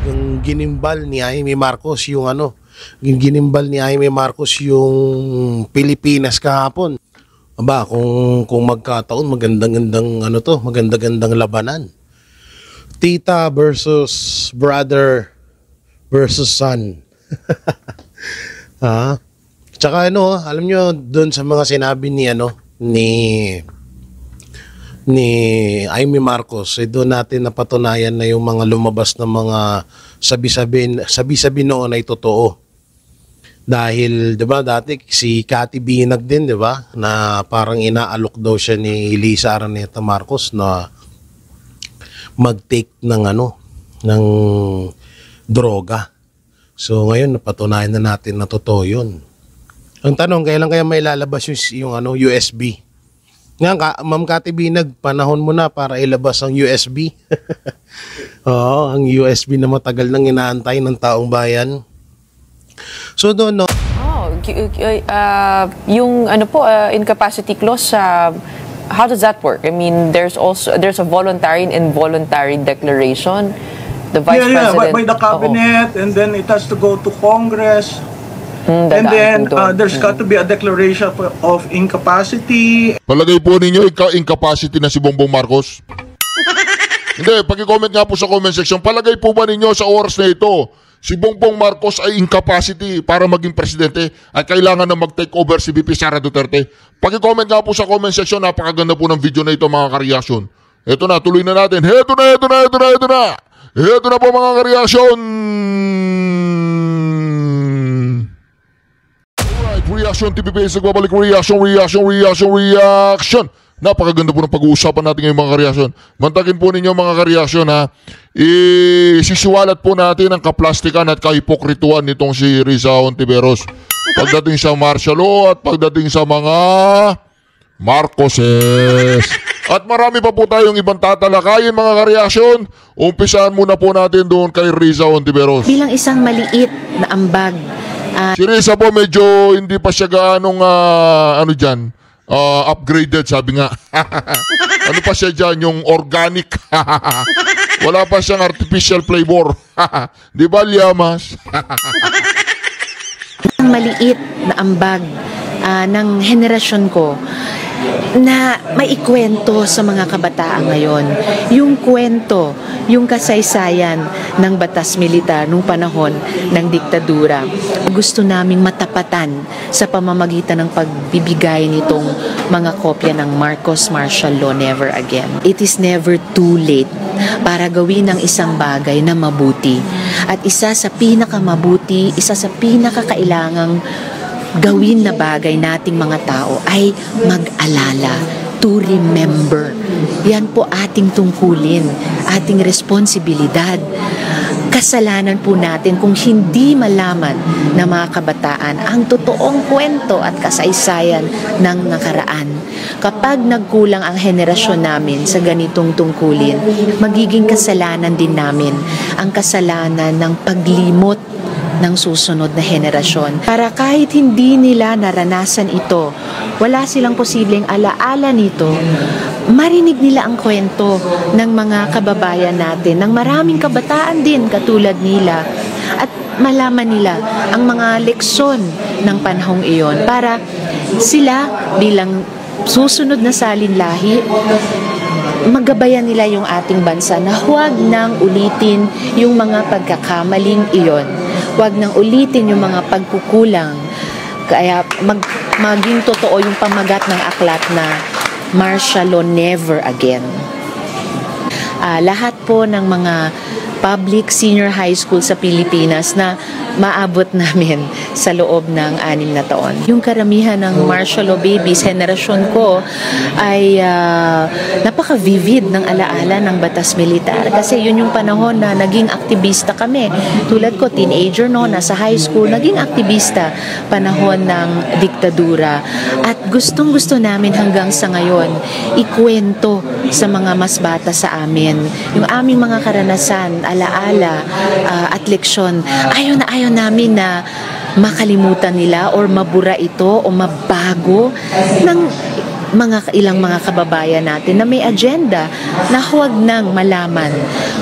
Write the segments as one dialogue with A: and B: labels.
A: talagang ginimbal ni Jaime Marcos yung ginimbal ni Jaime Marcos yung Pilipinas kahapon. Aba, kung magkataon, magandang-gandang magandang-gandang labanan. Tita versus brother versus son. Tsaka alam nyo, doon sa mga sinabi ni Jaime Marcos, doon natin napatunayan na yung mga lumabas na mga sabi-sabi noon ay totoo. Dahil 'di ba dati si Cathy Binag din, 'di ba, na parang inaalok daw siya ni Lisa Araneta Marcos na mag-take ng droga. So ngayon napatunayan na natin na totoo 'yun. Ang tanong, kailan kaya may lalabas yung USB? Nga, Ma'am Cathy Binag, panahon mo na para ilabas ang USB. Oo, ang USB na matagal nang inaantay ng taong bayan. So doon,
B: yung incapacity clause, how does that work? I mean, there's a voluntary and involuntary declaration. The Vice President
C: by the cabinet, and then it has to go to Congress. And then there's got to be a declaration of incapacity.
D: Palagay po ninyo incapacity na si Bongbong Marcos? Hindi, paki-comment nga po sa comment section. Palagay po ba ninyo sa oras na ito, si Bongbong Marcos ay incapacity para maging presidente at kailangan na mag-take over si VP Sara Duterte? Paki-comment nga po sa comment section. Napakaganda po ng video na ito, mga kareaksyon. Ito na, tuloy na natin. Ito na po, mga kareaksyon. Reaction TV Base, nagbabalik reaction. Napakaganda po ng pag-uusapan natin ngayon, mga kareaksyon. Mantakin po ninyo, mga kareaksyon, isisiwalat po natin ang kaplastikan at kahipokrituan nitong si Risa Hontiveros pagdating sa martial law at pagdating sa mga Marcoses. At marami pa po tayong ibang tatalakayin, mga kareaksyon. Umpisahan muna po natin doon kay Risa Hontiveros.
E: Bilang isang maliit na ambag,
D: si Risa po medyo hindi pa siya gaanong upgraded, sabi nga. Ano pa siya dyan, yung organic. Wala pa siyang artificial flavor. Di ba, Liamas?
E: Ang maliit na ambag ng henerasyon ko na maikwento sa mga kabataan ngayon. Yung kwento, yung kasaysayan ng batas militar nung panahon ng diktadura. Gusto naming matapatan sa pamamagitan ng pagbibigay nitong mga kopya ng Marcos Martial Law Never Again. It is never too late para gawin ang isang bagay na mabuti. At isa sa pinakamabuti, isa sa pinakakailangang gawin na bagay nating mga tao ay mag-alala, to remember. Yan po ating tungkulin, ating responsibilidad. Kasalanan po natin kung hindi malaman na mga kabataan ang totoong kwento at kasaysayan ng nakaraan. Kapag nagkulang ang henerasyon namin sa ganitong tungkulin, magiging kasalanan din namin ang kasalanan ng paglimot ng susunod na henerasyon. Para kahit hindi nila naranasan ito, wala silang posibleng alaala nito, marinig nila ang kwento ng mga kababayan natin, ng maraming kabataan din katulad nila, at malaman nila ang mga leksyon ng panahong iyon para sila bilang susunod na salinlahi, magabayan nila yung ating bansa na huwag nang ulitin yung mga pagkakamaling iyon. Huwag nang ulitin yung mga pagkukulang. Kaya maging totoo yung pamagat ng aklat na Martial Law Never Again. Lahat po ng mga public senior high school sa Pilipinas na maabot namin sa loob ng 6 na taon. Yung karamihan ng martial law babies, henerasyon ko, ay napaka-vivid ng alaala ng batas militar. Kasi yun yung panahon na naging aktivista kami. Tulad ko, teenager nasa high school, naging aktivista panahon ng diktadura. At gustong-gusto namin hanggang sa ngayon, ikwento sa mga mas bata sa amin yung aming mga karanasan, alaala, at leksyon. Ayaw namin na makalimutan nila or mabura ito o mabago ng ilang mga kababayan natin na may agenda na huwag nang malaman,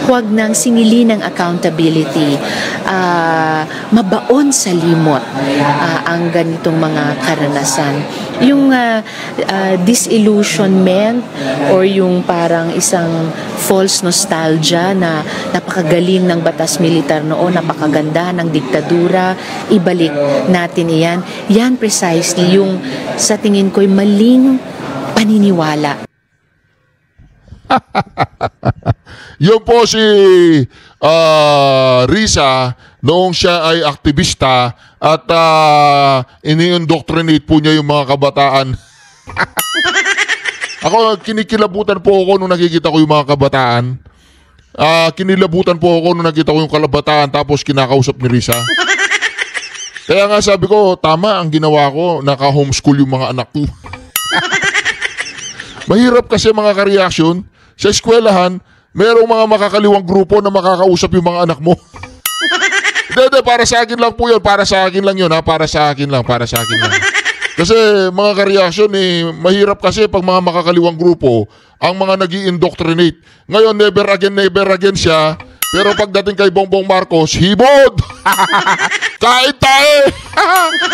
E: huwag nang singili ng accountability, mabaon sa limot ang ganitong mga karanasan. Yung disillusionment or yung parang isang false nostalgia na napakagaling ng batas militar noon, napakaganda ng diktadura, ibalik natin iyan. Yan precisely yung sa tingin ko'y maling paniniwala.
D: Yun po si Risa noong siya ay aktivista at ini-indoctrinate po niya yung mga kabataan. Ako, kinikilabutan po ako nung nakikita ko yung mga kabataan. Kinilabutan po ako nung nakita ko yung kabataan tapos kinakausap ni Risa. Kaya nga sabi ko, tama ang ginawa ko, naka-homeschool yung mga anak ko. Mahirap kasi mga ka-reaction. Sa eskwelahan, merong mga makakaliwang grupo na makakausap yung mga anak mo. Hindi, para sa akin lang po yun. Para sa akin lang yun, ha? Para sa akin lang. Kasi mga ka-reaction, mahirap kasi pag mga makakaliwang grupo, ang mga nag-i-indoctrinate. Ngayon, never again siya. Pero pagdating kay Bongbong Marcos, hibod! Kain tayo!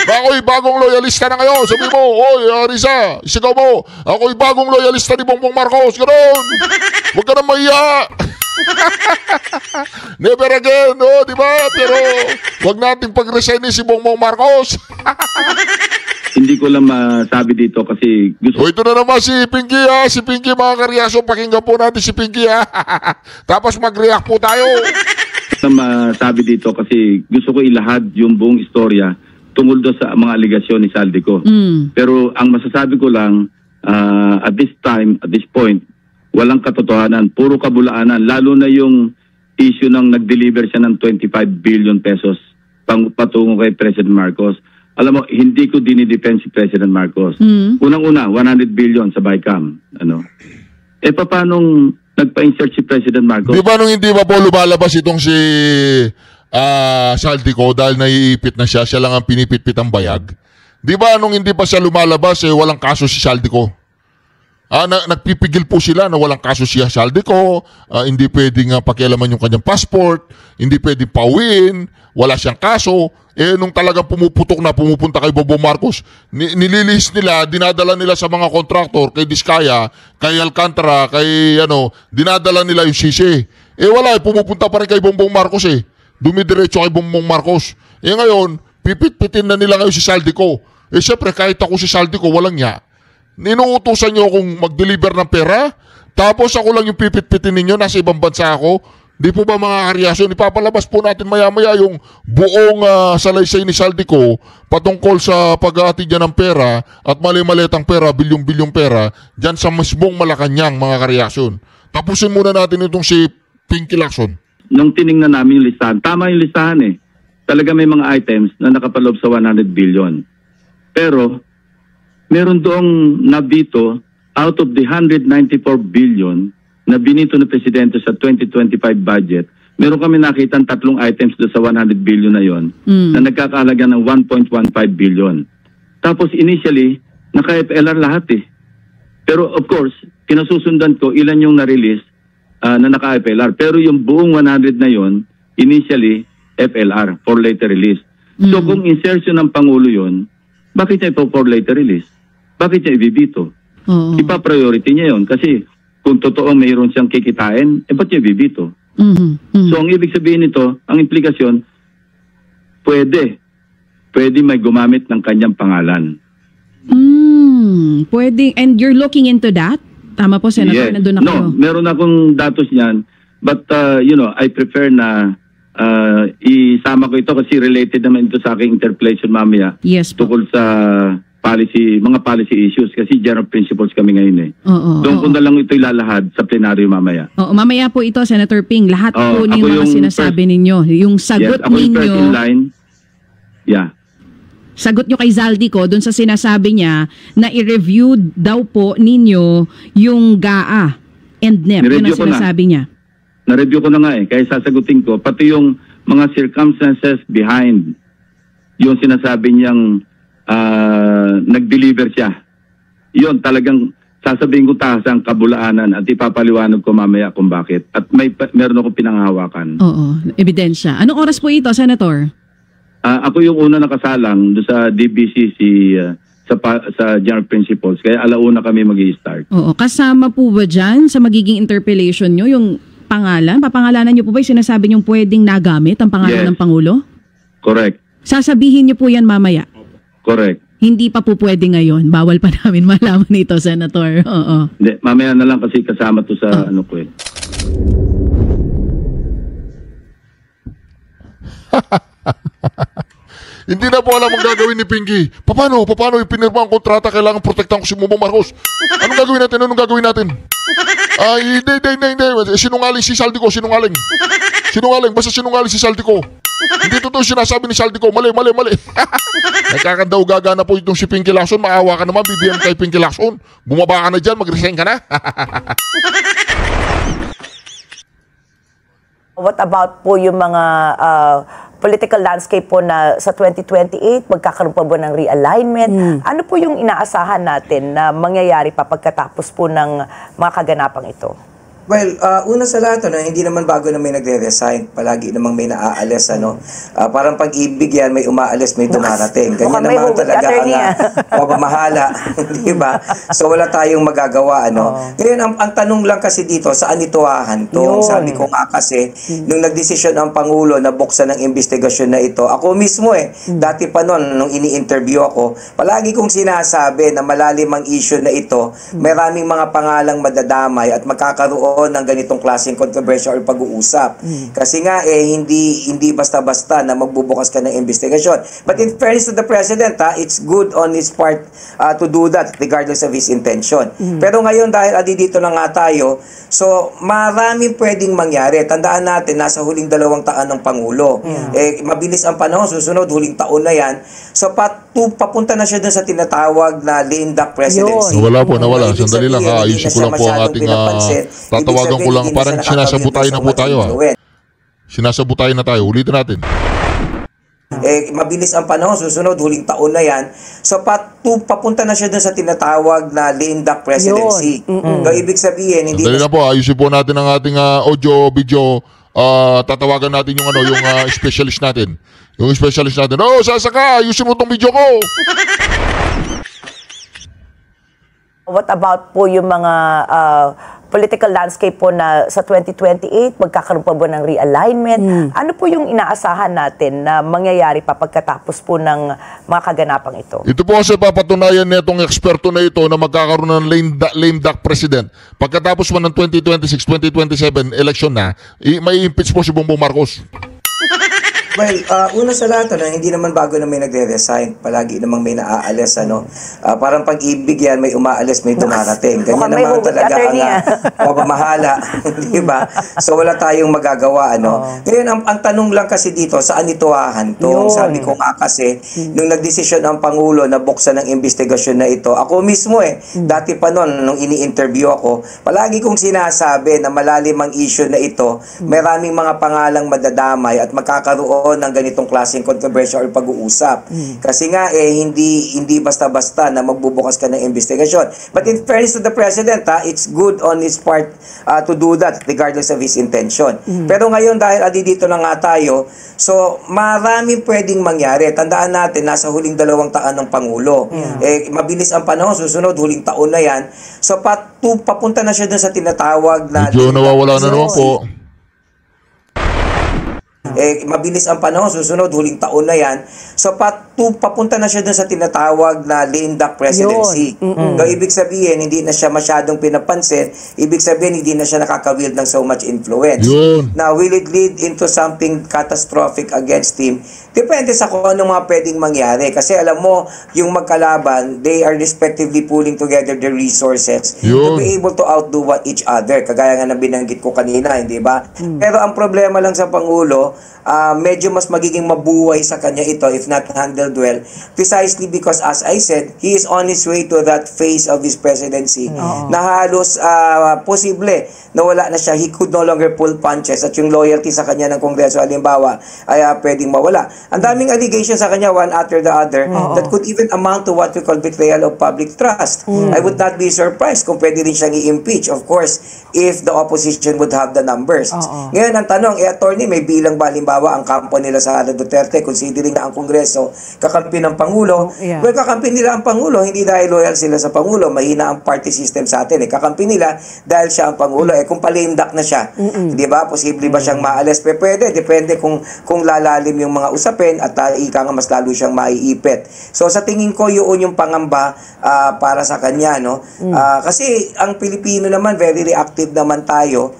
D: Ako'y bagong loyalista na ngayon. Sabi mo, oy, Risa, isigaw mo, ako'y bagong loyalista ni Bongbong Marcos. Ganoon! Huwag ka na mahiya! Never again, di ba? Pero huwag nating pag-resignin si Bongbong Marcos.
F: Hindi ko lang masabi dito kasi gusto...
D: O, ito na naman si Pinky, ha? Si Pinky, mga karyasong, pakinggan po natin si Pinky, ha? Tapos mag-react po tayo.
F: Masabi dito kasi gusto ko ilahad yung buong istorya tungkol doon sa mga aligasyon ni Saldico. Pero ang masasabi ko lang, at this time, at this point, walang katotohanan, puro kabulaanan, lalo na yung issue ng nag-deliver siya ng 25 billion pesos patungo kay President Marcos. Alam mo, hindi ko dinidefend si President Marcos. Unang-una, 100 billion sa BICAM. Paano nagpa-insert si President Marcos?
D: Di ba nung hindi pa po lumalabas itong si Saldico dahil naiipit na siya lang ang pinipit-pit ang bayag? Di ba nung hindi pa siya lumalabas, walang kaso si Saldico? Nagpipigil po sila na walang kaso siya Saldico, hindi pwedeng pakialaman yung kanyang passport, hindi pwedeng pauwiin, wala siyang kaso. Nung talagang pumupunta kay Bongbong Marcos, nililihis nila, dinadala nila sa mga kontraktor, kay Diskaya, kay Alcantara, kay dinadala nila yung sisi. Wala, pumupunta pa rin kay Bongbong Marcos Dumidiretso kay Bongbong Marcos. Ngayon, pipit-pitin na nila ngayon si Saldico. Siyempre, kahit ako si Saldico, walang niya. Ninuutusan nyo akong mag-deliver ng pera, tapos ako lang yung pipit-pitin ninyo, nasa ibang bansa ako. Di po ba mga karyasyon, ipapalabas po natin maya-maya yung buong salaysay ni Saldico patungkol sa pag-aatid niya ng pera at mali-malitang pera, bilyong-bilyong pera, dyan sa mismong Malacanang, mga karyasyon. Tapusin muna natin itong si Pinky Lacson.
F: Nung tiningnan namin yung listahan, tama yung listahan Talaga may mga items na nakapaloob sa 100 billion. Pero, meron doong nabito out of the 194 billion na binito ng Presidente sa 2025 budget, meron kami nakita 3 items doon sa 100 billion na yon na nagkakahalaga ng 1.15 billion. Tapos initially, naka-FLR lahat Pero of course, kinasusundan ko ilan yung na-release na naka-FLR. Pero yung buong 100 na yon initially, FLR, for later release. So kung insertion ng Pangulo yon, bakit niya ito for later release? Bakit niya ibibito? Ipa-priority niya yon kasi kung totoo mayroon siyang kikitain, ba't niya bibito? So, ang ibig sabihin nito, ang implikasyon, pwede may gumamit ng kanyang pangalan.
G: Pwede, and you're looking into that? Tama po, Senator, nandun ako.
F: No, meron akong datos niyan, but, I prefer na isama ko ito kasi related naman ito sa aking interpellation mamaya.
G: Yes po.
F: Tukol sa mga policy issues kasi general principles kami ngayon Doon ko na lang ito ilalahad sa plenaryo mamaya.
G: Mamaya po ito, Senator Ping. Lahat po ng mga sinasabi ninyo. Yung sagot ninyo.
F: First in line. Yeah.
G: Sagot nyo kay Zaldico doon sa sinasabi niya na i-review daw po ninyo yung GAA and NEP. Yun ang sinasabi niya.
F: Na-review ko na nga kaya sasagutin ko. Pati yung mga circumstances behind yung sinasabi niyang nag-deliver siya. Yun, talagang sasabihin ko taas ang kabulaanan at ipapaliwanag ko mamaya kung bakit. At meron akong pinanghahawakan.
G: Oo, ebidensya. Anong oras po ito, Senator?
F: Ako yung una nakasalang doon sa DBCC sa General Principles. Kaya alauna kami mag-i-start.
G: Oo, kasama po ba dyan sa magiging interpellation nyo yung pangalan? Papangalanan nyo po ba yung sinasabi nyo pwedeng nagamit ang pangalan ng Pangulo?
F: Correct.
G: Sasabihin nyo po yan mamaya?
F: Correct.
G: Hindi pa po pwede ngayon. Bawal pa namin malaman ito, Senator. Oo.
F: Hindi, mamaya na lang kasi kasama to sa ano ko eh.
D: Hindi na po alam ang gagawin ni Pinky. Paano yung pinirma ang kontrata? Kailangan protektahan ko si Bongbong Marcos. Anong gagawin natin? Hindi. Sinungaling si Saldico, sinungaling. Basta sinungaling si Saldico. Hindi totoo sinasabi ni Saldico. Mali. Nagkakandaw gagana po itong si Pinky Lacson. Maawa ka naman, bibigyan kay Pinky Lacson. Bumaba ka na dyan, mag-resign ka na.
H: What about po yung mga political landscape po na sa 2028, magkakaroon pa ba ng realignment? Ano po yung inaasahan natin na mangyayari pa pagkatapos po ng mga kaganapang ito?
I: Well, una sa lahat, hindi naman bago na may nagre-resign. Palagi namang may naaalis. Parang pag-ibig yan, may umaalis, may dumarating. Ganyan naman talaga ang pamamahala. Diba? So wala tayong magagawa. Ngayon, ang tanong lang kasi dito, saan ito hahantong? Sabi ko nga kasi, nung nagdesisyon ang Pangulo na buksan ng investigasyon na ito, ako mismo dati pa noon, nung ini-interview ako, palagi kong sinasabi na malalim ang issue na ito, maraming mga pangalang madadamay at magkakaroon ng ganitong klaseng controversial pag-uusap. Kasi nga hindi basta-basta na magbubukas ka ng investigasyon. But in fairness to the President, it's good on his part to do that regardless of his intention. Pero ngayon dahil dito na nga tayo, so maraming pwedeng mangyari. Tandaan natin, nasa huling 2 taon ng Pangulo. Mabilis ang panahon, susunod huling taon na yan. So papunta na siya dun sa tinatawag na lame duck presidency.
D: Nawala. Sandali lang, ayusin ko lang po ang ating tatawagan ko lang, parang sinasabutayan na po tayo. Sinasabutayan na tayo, ulitin natin.
I: Mabilis ang panahon, susunod huling taon na yan. So papunta na siya dun sa tinatawag na lame duck presidency. So ibig sabihin, hindi
D: sandali na po, ayusin po natin ang ating audio, video. Tatawagan natin yung specialist natin. Sasaka, ayusin mo tong video ko.
H: What about po yung mga political landscape po na sa 2028, magkakaroon pa ba ng realignment? Ano po yung inaasahan natin na mangyayari pa pagkatapos po ng mga kaganapang ito?
D: Ito po kasi papatunayan nitong eksperto na ito na magkakaroon ng lame duck president. Pagkatapos man ng 2026, 2027 election na, may impeach po si Bongbong Marcos.
I: Well, una sa lahat, hindi naman bago na may nagre-resign. Palagi namang may naaalis. Parang pag-ibig yan, may umaalis, may dumarating. Ganyan naman talaga ang pamamahala. Diba? So wala tayong magagawa. Ngayon, ang tanong lang kasi dito, saan ito hahantong? Sabi ko nga kasi, nung nagdesisyon ang Pangulo na buksan ng investigasyon na ito, ako mismo dati pa noon, nung ini-interview ako, palagi kong sinasabi na malalim ang issue na ito, maraming mga pangalang madadamay at magkakaroon ng ganitong klaseng controversial pag-uusap. Kasi nga hindi basta-basta na magbubukas ka ng investigasyon. But in fairness to the President, it's good on his part to do that regardless of his intention. Pero ngayon dahil dito na nga tayo, so maraming pwedeng mangyari. Tandaan natin, nasa huling 2 taon ng Pangulo. Mabilis ang panahon, susunod huling taon na yan. So papunta na siya dun sa tinatawag na
D: medyo nawawala na naman po.
I: Mabilis ang panahon, susunod huling taon na yan. So papunta na siya dun sa tinatawag na lame duck presidency. So ibig sabihin, hindi na siya masyadong pinapansin. Ibig sabihin, hindi na siya nakaka-wield ng so much influence. Now, will it lead into something catastrophic against him? Depende sa kung anong mga pwedeng mangyari. Kasi alam mo, yung magkalaban, they are respectively pooling together their resources to be able to outdo each other. Kagaya nga na binanggit ko kanina, hindi ba? Pero ang problema lang sa Pangulo, medyo mas magiging mabuhay sa kanya ito if not handled well. Precisely because, as I said, he is on his way to that phase of his presidency na halos posible na wala na siya. He could no longer pull punches at yung loyalty sa kanya ng Kongreso, halimbawa, ay pwedeng mawala. Ang daming allegations sa kanya, one after the other, that could even amount to what we call betrayal of public trust. I would not be surprised kung pwede rin siyang i-impeach, of course, if the opposition would have the numbers. Ngayon, ang tanong, attorney, may bilang ba, halimbawa, ang kampo nila sa Sara Duterte, considering na ang Kongreso kakampi ng Pangulo? Well, kakampi nila ang Pangulo, hindi dahil loyal sila sa Pangulo, mahina ang party system sa atin. Kakampi nila dahil siya ang Pangulo. Kung palindak na siya, di ba? Posible ba siyang maalis? Pwede, depende kung lalalim yung mga usapin at ika nga mas lalo siyang maiipit. So, sa tingin ko, yun yung pangamba para sa kanya, no? Kasi ang Pilipino naman, very reactive naman tayo.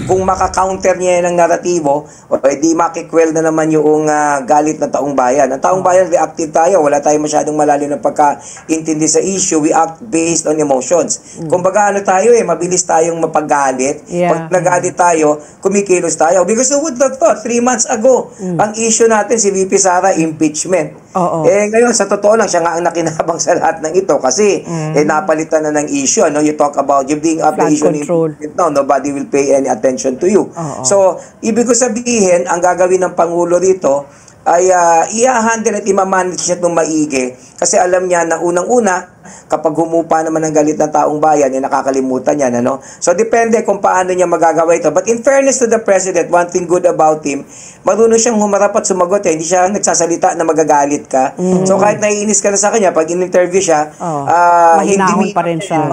I: Kung maka-counter niya ng naratibo, di makikwel na naman yung galit ng taong bayan. Ang taong bayan, reactive tayo. Wala tayong masyadong malalim na pagkaintindi sa issue. We act based on emotions. Kumbaga tayo mabilis tayong mapagalit. Pag nagalit tayo, kumikilos tayo. Because who would have thought, 3 months ago, ang issue natin si VP Sara, impeachment. Ngayon, sa totoo lang, siya nga ang nakinabang sa lahat ng ito kasi napalitan na ng issue. You talk about, you bring up the issue now, nobody will pay any attention to you. So, ibig ko sabihin, ang gagawin ng Pangulo rito ay i-handle at i-manage siya itong maigi kasi alam niya na unang-una, kapag humupa naman ang galit ng taong bayan, nakakalimutan niya, ano? So, depende kung paano niya magagawa ito. But in fairness to the President, one thing good about him, marunong siyang humarap at sumagot. Hindi siya nagsasalita na magagalit ka. So, kahit naiinis ka na sa kanya, pag in-interview siya,
J: mahinahon pa rin siya.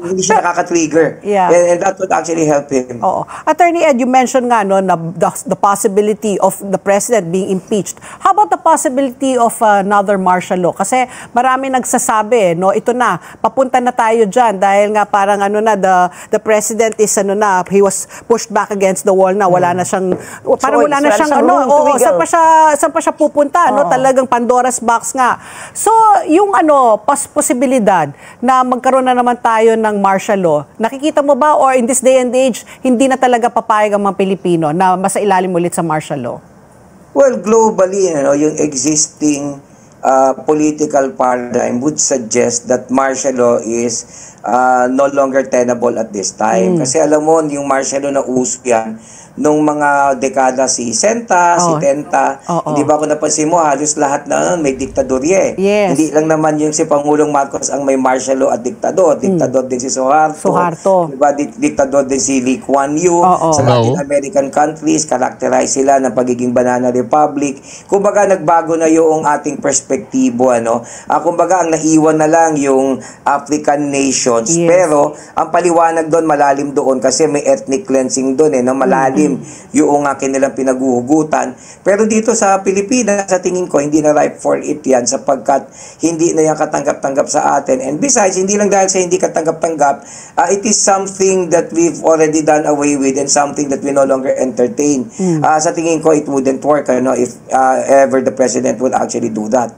I: Hindi siya nakaka-trigger. And that would actually help him.
J: Attorney Ed, you mentioned nga na the possibility of the President being impeached. How about the possibility of another martial law? Kasi marami nagsasabi, ito na, papunta na tayo dyan dahil nga parang the President is he was pushed back against the wall na, wala na siyang, parang wala na siyang saan pa siya pupunta, talagang Pandora's box nga. So, yung posibilidad na magkaroon na naman tayo ng martial law, nakikita mo ba, or in this day and age, hindi na talaga papayag ang mga Pilipino na masailalim ulit sa martial law?
I: Well, globally, yung existing political paradigm would suggest that martial law is no longer tenable at this time. Kasi alam mo, yung martial law na uso yan, nung mga dekada si Senta, si Tenta, hindi ba ako napansin mo, halos lahat na may diktadorya. Hindi lang naman yung si Pangulong Marcos ang may martial law at diktador. Diktador din si Suharto. Diba, diktador din si Lee Kuan Yew. Sa Latin American countries, characterize sila ng pagiging banana republic. Kumbaga, nagbago na yung ating perspektibo. Kumbaga, ang naiwan na lang yung African nations. Pero, ang paliwanag doon, malalim doon kasi may ethnic cleansing doon, na malalim yung kanilang pinaguhugutan. Pero dito sa Pilipinas, sa tingin ko, hindi na ripe for it yan sapagkat hindi na yan katanggap-tanggap sa atin. And besides, hindi lang dahil sa hindi katanggap-tanggap, it is something that we've already done away with and something that we no longer entertain. Sa tingin ko, it wouldn't work if ever the President would actually do that.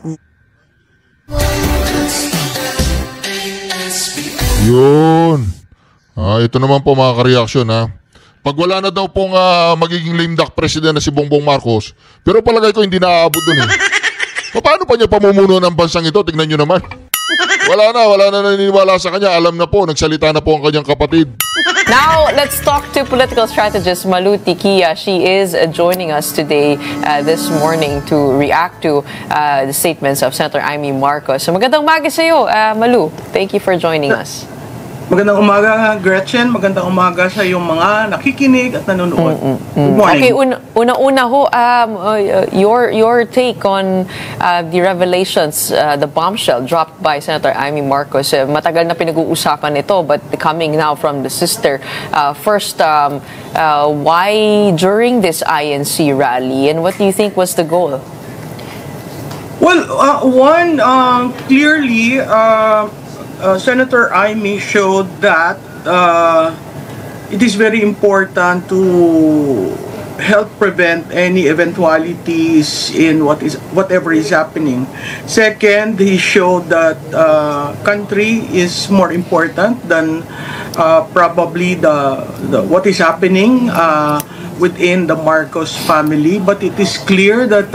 D: Yun. Ito naman po mga ka-reaction, Pag wala na daw pong magiging lame duck president na si Bongbong Marcos, pero palagay ko hindi naaabot dun Paano pa niya pamumuno ng bansang ito? Tingnan nyo naman. Wala na naniniwala sa kanya. Alam na po, nagsalita na po ang kanyang kapatid.
B: Now, let's talk to political strategist Malu Tiquia. She is joining us today, this morning, to react to the statements of Senator Amy Marcos. So, magandang umaga sa iyo, Malu. Thank you for joining us.
C: Magandang umaga, Gretchen. Magandang umaga sa iyong mga nakikinig at nanonood. Good morning.
B: Okay, una-una ho, your take on the revelations, the bombshell dropped by Senator Amy Marcos. Matagal na pinag-uusapan ito, but coming now from the sister. First, why during this INC rally, and what do you think was the goal?
C: Well, clearly, Senator Amy showed that it is very important to help prevent any eventualities in whatever is happening. Second, he showed that country is more important than probably the what is happening within the Marcos family, but it is clear that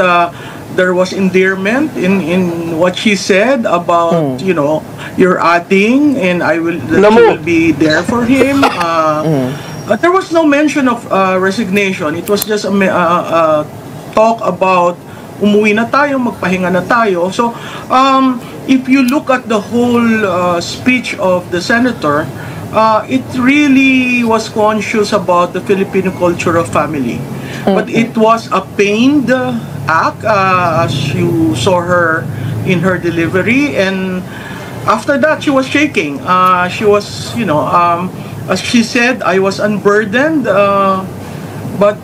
C: there was endearment in what she said about, you know, you're adding and I will, that you will be there for him. There was no mention of resignation. It was just a talk about umuwi na tayo, magpahinga na tayo. So, if you look at the whole speech of the senator, it really was conscious about the Filipino culture of family. But it was a pained act, as you saw her in her delivery, and after that she was shaking. She was, you know, as she said, I was unburdened, but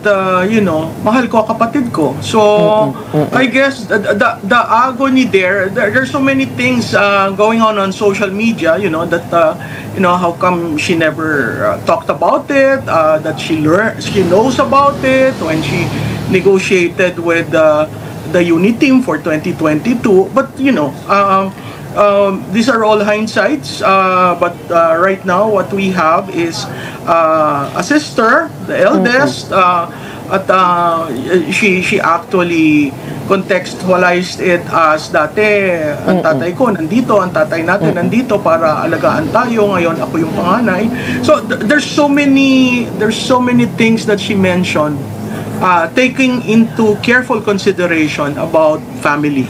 C: you know, mahal ko kapatid ko. So I guess the agony there's so many things going on social media, you know, that you know, how come she never talked about it, that she knows about it when she negotiated with the unit team for 2022. But you know, these are all hindsights, but right now what we have is a sister, the eldest, at she actually contextualized it as dati ang tatay ko nandito, ang tatay natin nandito para alagaan tayo, ngayon ako yung panganay. So there's so many things that she mentioned, taking into careful consideration about family.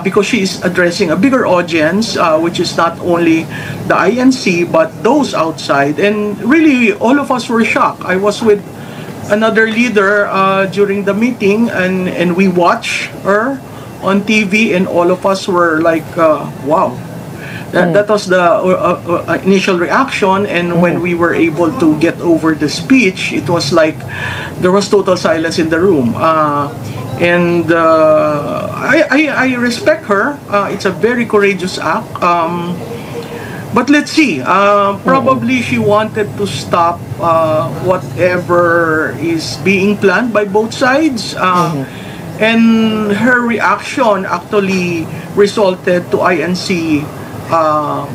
C: Because she is addressing a bigger audience, which is not only the INC, but those outside. And really, all of us were shocked. I was with another leader during the meeting, and we watched her on TV, and all of us were like, wow. That was the initial reaction, and when we were able to get over the speech, it was like there was total silence in the room. And I respect her. It's a very courageous act. But let's see. Probably she wanted to stop whatever is being planned by both sides. And her reaction actually resulted to INC,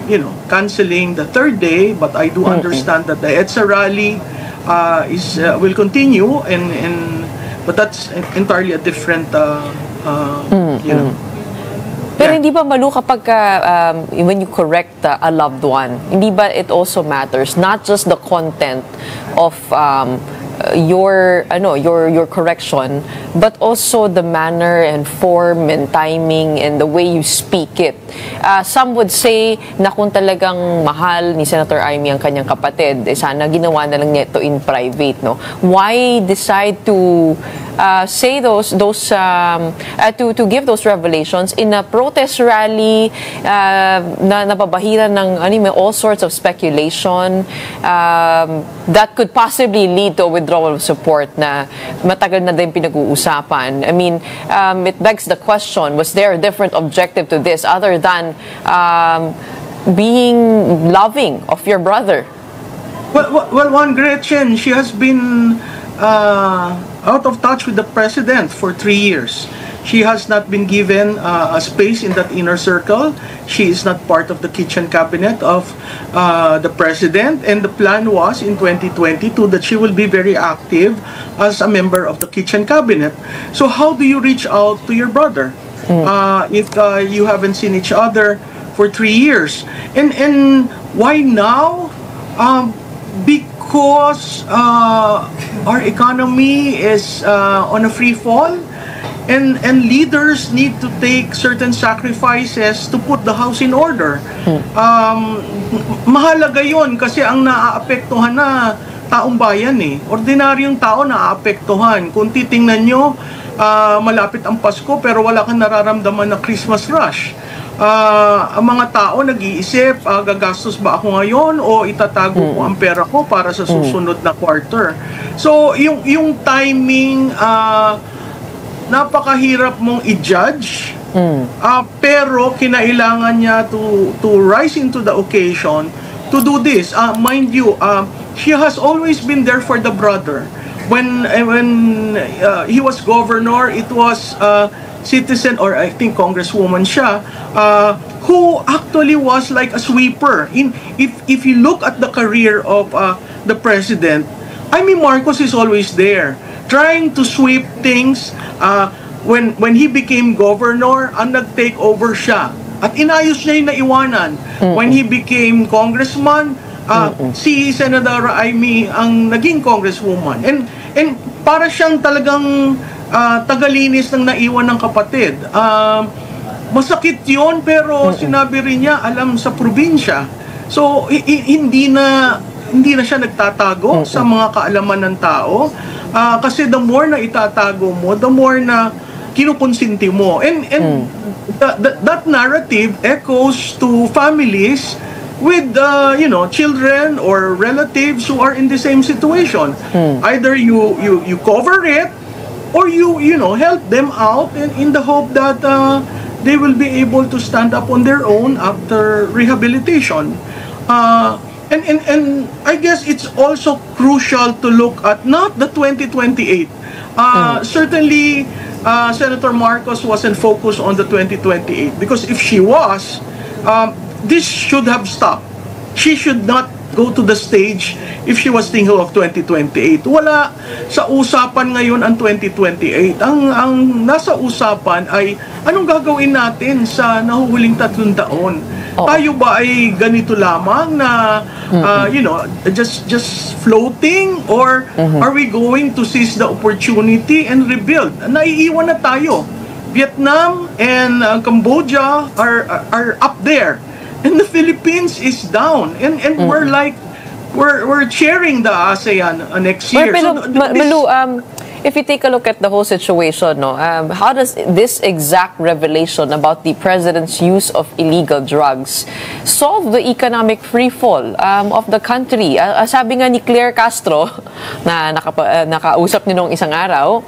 C: you know, canceling the third day. But I do understand that the EDSA rally will continue, but that's entirely a different, you know.
B: Pero hindi ba Malu kapag when you correct a loved one, hindi ba it also matters not just the content of your correction, but also the manner and form and timing and the way you speak it. Some would say na kung talagang mahal ni Senator Amy ang kanyang kapatid, sana ginawa na lang niya ito in private, no? Why decide to say to give those revelations in a protest rally na nababahiran ng all sorts of speculation that could possibly lead to a withdrawal of support na matagal na din pinag-uusapan. I mean, it begs the question, was there a different objective to this other than being loving of your brother?
C: Well, one Gretchen, she has been out of touch with the president for 3 years. She has not been given a space in that inner circle. She is not part of the kitchen cabinet of the president. And the plan was in 2022 that she will be very active as a member of the kitchen cabinet. So how do you reach out to your brother if you haven't seen each other for 3 years? And why now? Because our economy is on a free fall. And leaders need to take certain sacrifices to put the house in order. Mahalaga yun kasi ang naaapektuhan na taong bayan eh. Ordinaryong tao naaapektuhan. Kung titingnan nyo, malapit ang Pasko pero wala kang nararamdaman na Christmas rush. Ang mga tao nag-iisip, gagastos ba ako ngayon o itatago ko ang pera ko para sa susunod na quarter. So yung timing, napakahirap mong i-judge, pero kinailangan niya to rise into the occasion to do this. Mind you, she has always been there for the brother. When he was governor, it was citizen, or I think congresswoman siya, who actually was like a sweeper. If you look at the career of the president, Amy Marcos is always there, trying to sweep things. When he became governor, ang nag-take over siya. At inayos niya yung naiwanan. When he became congressman, si Senator Amy ang naging congresswoman. And para siyang talagang tagalinis ng naiwan ng kapatid. Masakit yun, pero sinabi rin niya, alam sa probinsya. So, hindi na siya nagtatago sa mga kaalaman ng tao. Kasi the more na itatago mo, the more na kinukonsinti mo. And that narrative echoes to families with children or relatives who are in the same situation. Either you cover it, or you help them out in the hope that they will be able to stand up on their own after rehabilitation. And I guess it's also crucial to look at not the 2028. Certainly, Senator Marcos wasn't focused on the 2028, because if she was, this should have stopped. She should not go to the stage if she was thinking of 2028. Wala sa usapan ngayon ang 2028. Ang nasa usapan ay anong gagawin natin sa nahuhuling 3 taon. Tayo ba ay ganito lamang na just floating, or are we going to seize the opportunity and rebuild? Naiiwan na tayo. Vietnam and Cambodia are up there. And the Philippines is down, and we're cheering the ASEAN next year.
B: Pero, Malu, if you take a look at the whole situation, how does this exact revelation about the president's use of illegal drugs solve the economic freefall of the country? Sabi nga ni Claire Castro, na nakausap niyo nung isang araw,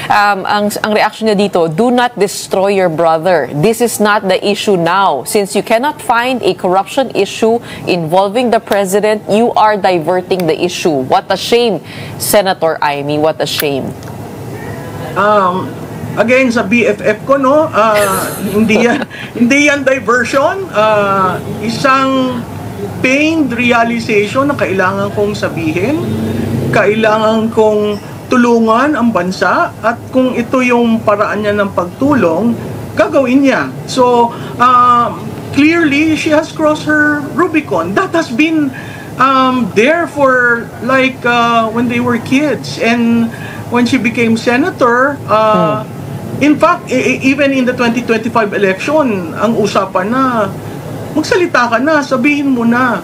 B: ang reaction niya dito, do not destroy your brother. This is not the issue now. Since you cannot find a corruption issue involving the president, you are diverting the issue. What a shame, Senator Amy. What a shame.
C: Again, sa BFF ko, hindi yan diversion. Isang pained realization na kailangan kong sabihin, kailangan kong tulungan ang bansa, at kung ito yung paraan niya ng pagtulong, gagawin niya. So, clearly, she has crossed her Rubicon. That has been there for when they were kids, and when she became senator, in fact, even in the 2025 election, ang usapan na, magsalita ka na, sabihin mo na.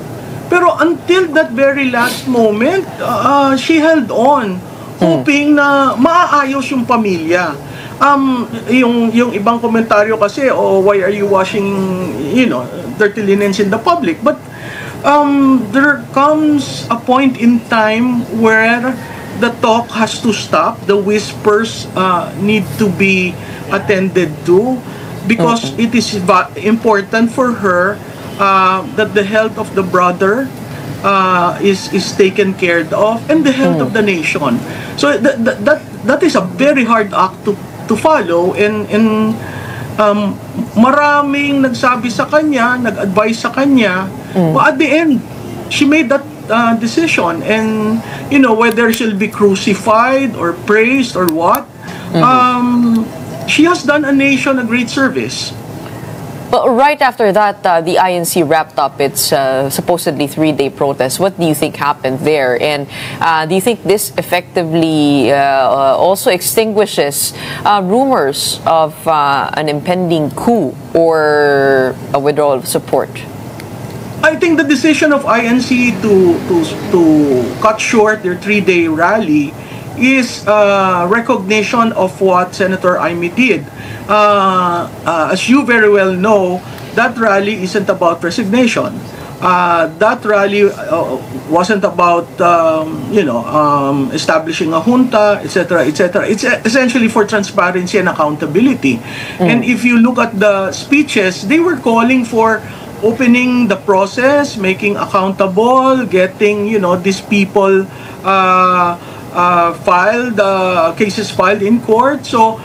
C: Pero until that very last moment, she held on, hoping na maaayos yung pamilya. Yung ibang komentaryo kasi, why are you washing, dirty linens in the public? But there comes a point in time where the talk has to stop. The whispers need to be attended to, because it is important for her that the health of the brother is taken care of, and the health of the nation. So that is a very hard act to follow, and maraming nagsabi sa kanya, nag-advise sa kanya, but at the end, she made that decision, and whether she'll be crucified or praised or what, she has done a nation a great service.
B: But right after that, the INC wrapped up its supposedly 3-day protest. What do you think happened there? And do you think this effectively also extinguishes rumors of an impending coup or a withdrawal of support?
C: I think the decision of INC to cut short their 3-day rally is recognition of what Senator Amy did. As you very well know, that rally isn't about resignation. That rally wasn't about establishing a junta, etc., etc. It's essentially for transparency and accountability. And if you look at the speeches, they were calling for opening the process, making accountable, getting these people cases filed in court. So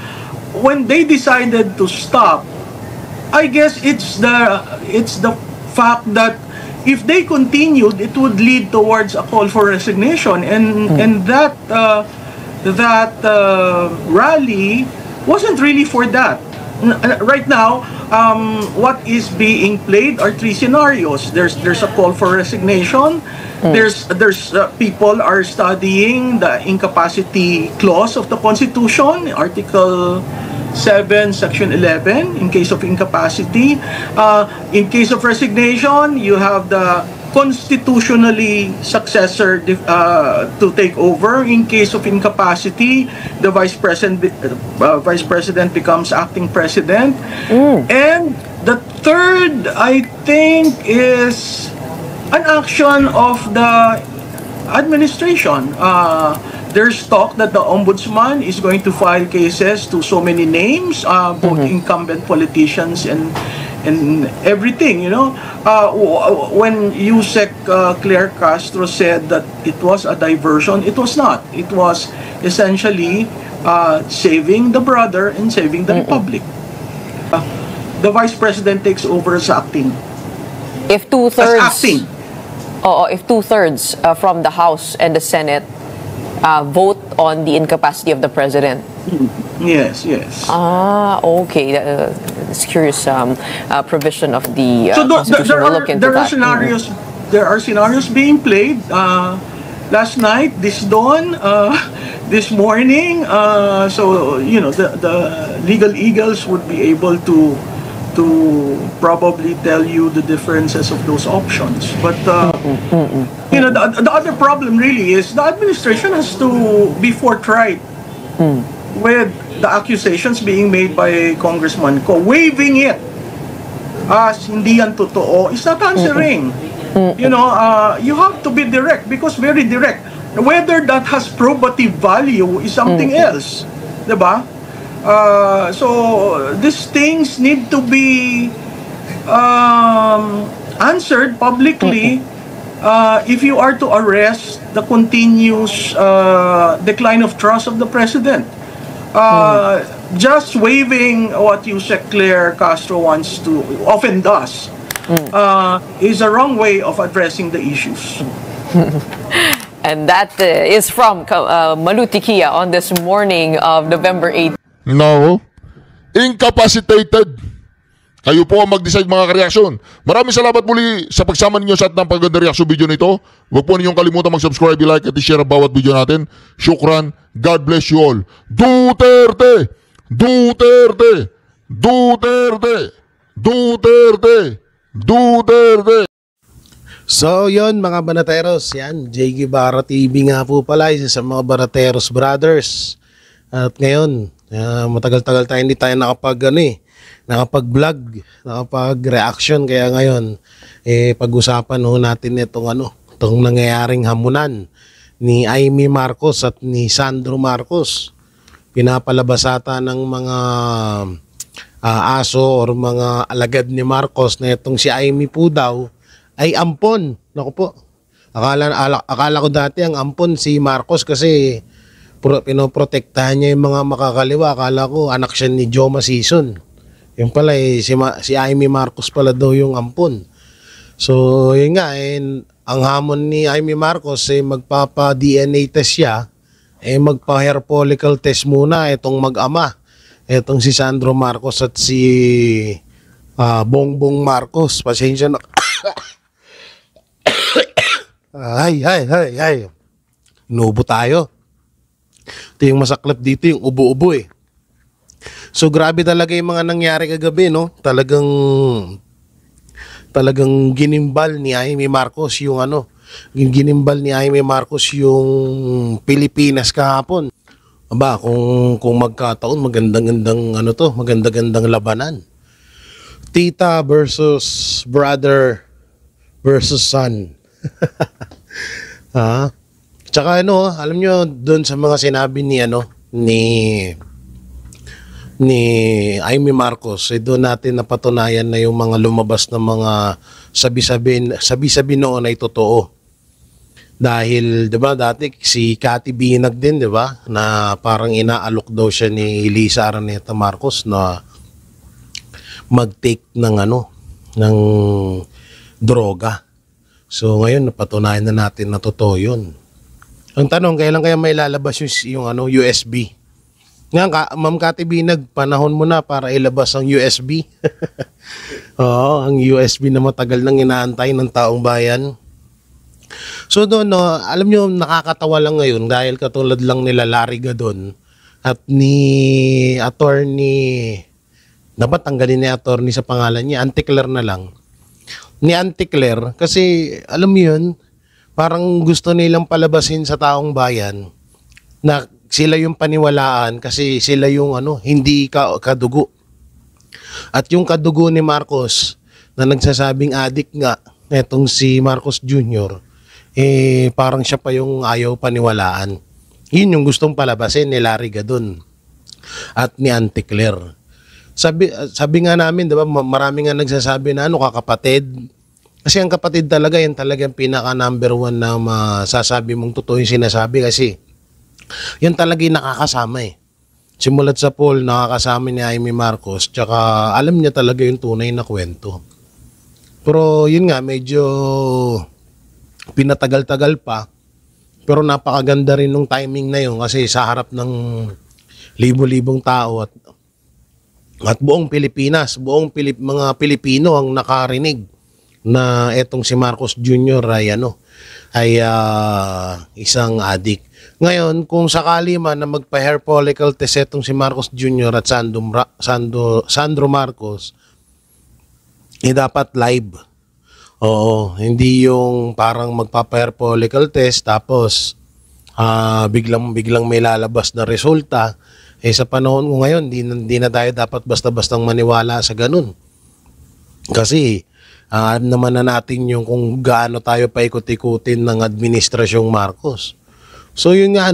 C: when they decided to stop, I guess it's the fact that if they continued, it would lead towards a call for resignation, and that rally wasn't really for that. Right now, what is being played are three scenarios. There's a call for resignation. There's people are studying the incapacity clause of the Constitution, Article 7, Section 11, in case of incapacity. In case of resignation, you have the constitutionally successor to take over. In case of incapacity, the vice president becomes acting president. And the third, I think, is an action of the administration. There's talk that the ombudsman is going to file cases to so many names, both incumbent politicians and everything, you know. When Yusek Claire Castro said that it was a diversion, it was not. It was essentially saving the brother and saving the republic. The vice president takes over as acting.
B: If two-thirds,
C: as acting.
B: If two-thirds from the House and the Senate vote on the incapacity of the president.
C: Yes.
B: Okay. It's curious provision of the Constitution. We'll look into that.
C: There are scenarios being played last night, this dawn, this morning. So you know, the legal eagles would be able to probably tell you the differences of those options. But you know, the other problem really is the administration has to be forthright with the accusations being made by Congressman Ko. Waiving it as hindi yan totoo is not answering. You know, you have to be direct, because very direct. Whether that has probative value is something else. Diba? So these things need to be answered publicly if you are to arrest the continuous decline of trust of the president. Just waiving what Yusek Claire Castro often does is a wrong way of addressing the issues.
B: And that is from Maluti Kia on this morning of November 8th.
D: No. Incapacitated. Kayo po ang mag-decide mga kareaksyon. Maraming salamat muli sa pagsama ninyo sa ating pagandang reaksyon video nito. Huwag po ninyong kalimutan mag-subscribe, like at i-share ang bawat video natin. Shukran. God bless you all. Duterte! Duterte! Duterte! Duterte! Duterte!
A: So yon mga Banateros, yan, Jay Guevara TV nga po pala, isa sa mga Banateros Brothers. At ngayon, matagal-tagal tayo hindi tayo nakapag-vlog, nakapag-reaction, kaya ngayon pag-usapan ho natin itong nangyayaring hamunan ni Amy Marcos at ni Sandro Marcos. Pinapalabas ata ng mga aso or mga alagad ni Marcos na itong si Amy po daw ay ampon. Naku po. Akala ko dati ang ampon si Marcos kasi pinoprotektahan niya yung mga makakaliwa. Akala ko anak siya ni Joma Sison. Yung pala si Amy Marcos pala daw yung ampon. So yun nga, ang hamon ni Amy Marcos magpapa-DNA test siya, magpa-hair follicle test muna itong mag-ama. Itong si Sandro Marcos at si Bongbong Marcos. Pasensya na. Ay. Inuubo tayo. Ito yung masaklap dito, yung ubo-ubo eh. So grabe talaga yung mga nangyari kagabi, no? Talagang ginimbal ni Amy Marcos yung ginimbal ni Amy Marcos yung Pilipinas kahapon. Aba, kung magkataon, maganda-gandang labanan. Tita versus brother versus son. Tsaka alam nyo, doon sa mga sinabi ni Amy Marcos, doon natin napatunayan na yung mga lumabas na mga sabi-sabi noon ay totoo. Dahil 'di ba dati si Cathy Binag din, 'di ba, na parang inaalok daw siya ni Lisa Araneta Marcos na mag-take ng droga. So ngayon napatunayan na natin na totoo yun. Ang tanong, kailan kaya may lalabas yung USB? Nga, Ma'am Cathy Binag, panahon mo na para ilabas ang USB. Oo, ang USB na matagal nang inaantay ng taong bayan. So doon, no, alam nyo, nakakatawa lang ngayon dahil katulad lang nila Larry Gadon at ni attorney, dapat tanggalin ni attorney sa pangalan niya, Anticler na lang. Ni Anticler, kasi alam mo yun, parang gusto nilang palabasin sa taong bayan na sila yung paniwalaan kasi sila yung hindi kadugo. At yung kadugo ni Marcos na nagsasabing adik nga, etong si Marcos Jr., parang siya pa yung ayaw paniwalaan. Yun yung gustong palabasin ni Larry Gadon at ni Anticler. Sabi nga namin, diba, marami nga nagsasabi na kakapatid. Kasi ang kapatid talaga, yan talagang pinaka number 1 na masasabi mong totoo yung sinasabi kasi yan talaga yung nakakasama Simulat sa poll, nakakasama ni Amy Marcos, tsaka alam niya talaga yung tunay na kwento. Pero yun nga, medyo pinatagal-tagal pa, pero napakaganda rin nung timing na yun kasi sa harap ng libo-libong tao at buong Pilipinas, mga Pilipino ang nakarinig na etong si Marcos Jr. ay isang adik. Ngayon, kung sakali man na magpa-hair follicle test etong si Marcos Jr. at Sandro Marcos, dapat live. Oo, hindi yung parang magpapa-hair follicle test tapos biglang may lalabas na resulta. Sa panahon ko ngayon, di na tayo dapat basta-bastang maniwala sa ganun. Kasi naman na natin yung kung gaano tayo paikot-ikutin ng administrasyong Marcos. So yun nga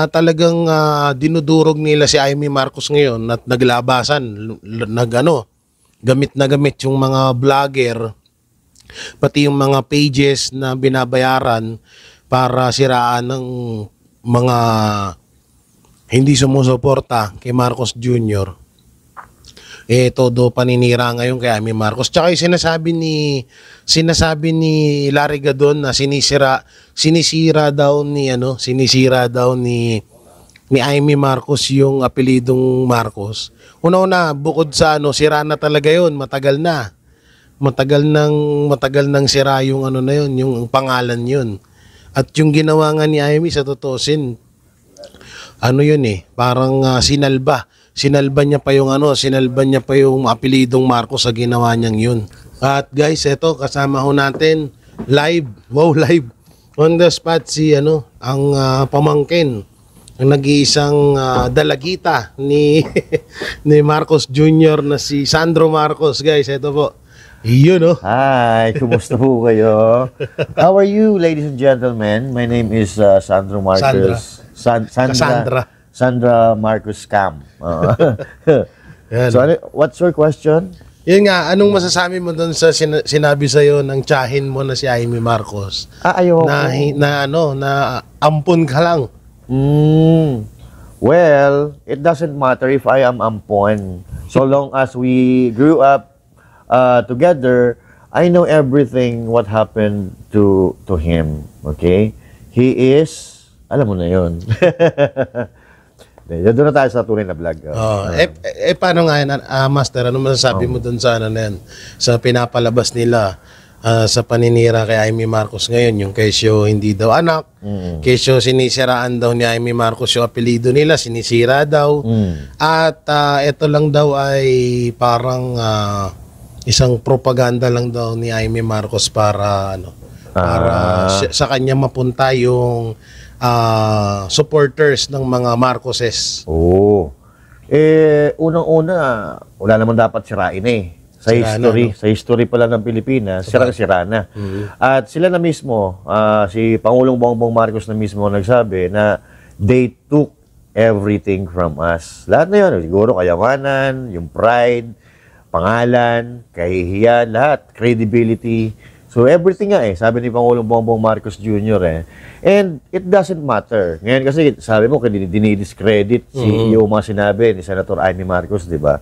A: talagang dinudurog nila si Amy Marcos ngayon at naglabasan, gamit na gamit yung mga vlogger, pati yung mga pages na binabayaran para siraan ng mga hindi sumusuporta kay Marcos Jr. Todo paninira ngayon kay Amy Marcos. Tsaka yung sinasabi ni Larry Gadon na sinisira daw ni Amy Marcos yung apelidong Marcos. Una-una, bukod sa sira na talaga yun, matagal nang sira yung yung pangalan yun. At yung ginawa nga ni Amy sa tutusin, parang sinalba niya pa yung apelidong Marcos sa ginawa niyang yun. At guys, eto kasama ho natin live on the spot si ang pamangkin, ang nag-iisang dalagita ni ni Marcos Jr. na si Sandro Marcos. Guys, eto po. Yun
K: Hi, kumusta po kayo? How are you, ladies and gentlemen? My name is Sandro Marcos. Sandra Marcos Scam. So, what's your question?
A: Yun nga, anong masasabi mo doon sa sinabi sa'yo ng tiyahin mo na si Amy Marcos?
K: Ayoko.
A: Na ampun ka lang.
K: Well, it doesn't matter if I am ampon. So long as we grew up together, I know everything what happened to him. Okay? He is, alam mo na yun. Doon na tayo sa tunay na vlog.
A: Paano nga yan, Master? Ano masasabi mo doon sa sa pinapalabas nila sa paninira kay Amy Marcos ngayon? Yung kesyo hindi daw anak, kesyo sinisiraan daw ni Amy Marcos yung apelido nila, sinisira daw. At ito lang daw ay parang isang propaganda lang daw ni Amy Marcos para sa kanya mapunta yung supporters ng mga Marcoses.
K: Unang-una, wala naman dapat sirain Sa history pala ng Pilipinas, sira na. At sila na mismo, si Pangulong Bongbong Marcos na mismo nagsabi na they took everything from us. Lahat na yun, siguro kayamanan, yung pride, pangalan, kahihiyan, lahat, credibility. So everything nga sabi ni Pangulong Bongbong Marcos Jr. And it doesn't matter. Ngayon kasi sabi mo, dinidiscredit yung mga sinabi ni Senator Amy Marcos, di ba?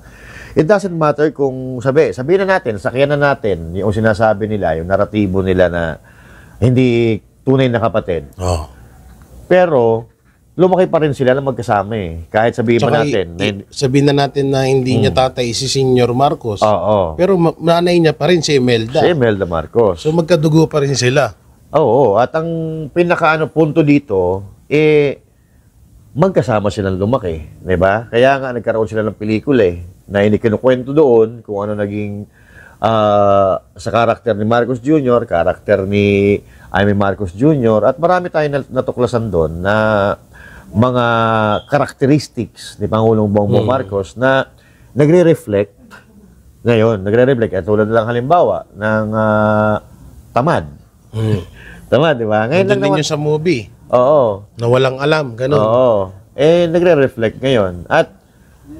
K: It doesn't matter kung sabihin na natin, sakyan na natin yung sinasabi nila, yung naratibo nila na Hindi tunay na kapatid.
A: Oh.
K: Pero, lumaki pa rin sila na magkasama eh. Kahit sabihin
A: Tsaka
K: pa natin.
A: sabihin na natin na hindi niya tatay si Senior Marcos.
K: Oo.
A: Pero nanay niya pa rin si Imelda.
K: Si Imelda Marcos.
A: So magkadugo pa rin sila.
K: Oo. At ang punto dito, magkasama silang lumaki. Diba? Kaya nga nagkaroon sila ng pelikula eh. Na inikinukwento doon kung ano naging sa karakter ni Marcos Jr., karakter ni Amy Marcos Jr., at marami tayong natuklasan doon na mga characteristics ni Pangulong Bongbong Marcos na nagre-reflect ngayon, at tulad lang halimbawa ng tamad. Tamad, di ba? Ngayon
A: Nandun din yun sa movie.
K: Oo.
A: Na walang alam, ganun.
K: Oo. Nagre-reflect ngayon. At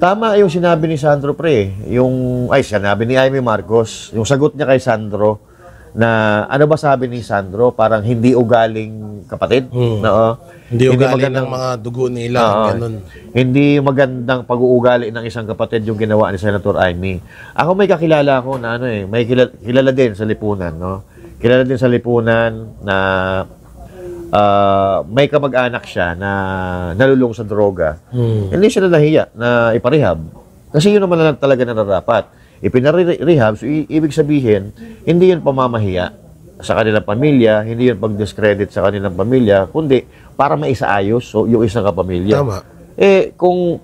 K: tama yung sinabi ni Sandro sinabi ni Amy Marcos, yung sagot niya kay Sandro, na ano ba sabi ni Sandro? Parang hindi ugaling kapatid. No?
A: Hindi ugali ng mga dugo nila. Ganun.
K: Hindi magandang pag-uugali ng isang kapatid yung ginawa ni Senator Amy. Ako may kakilala ako na may kilala din sa lipunan. No? Kilala din sa lipunan na may kamag-anak siya na nalulong sa droga. Hindi siya nahiya na iparehab. Kasi yun naman lang talaga nararapat. Ipinarehab, so ibig sabihin, hindi yun pamamahiya sa kanilang pamilya, hindi yun pag-discredit sa kanilang pamilya, kundi para maisaayos yung isang kapamilya.
A: Tama.
K: Kung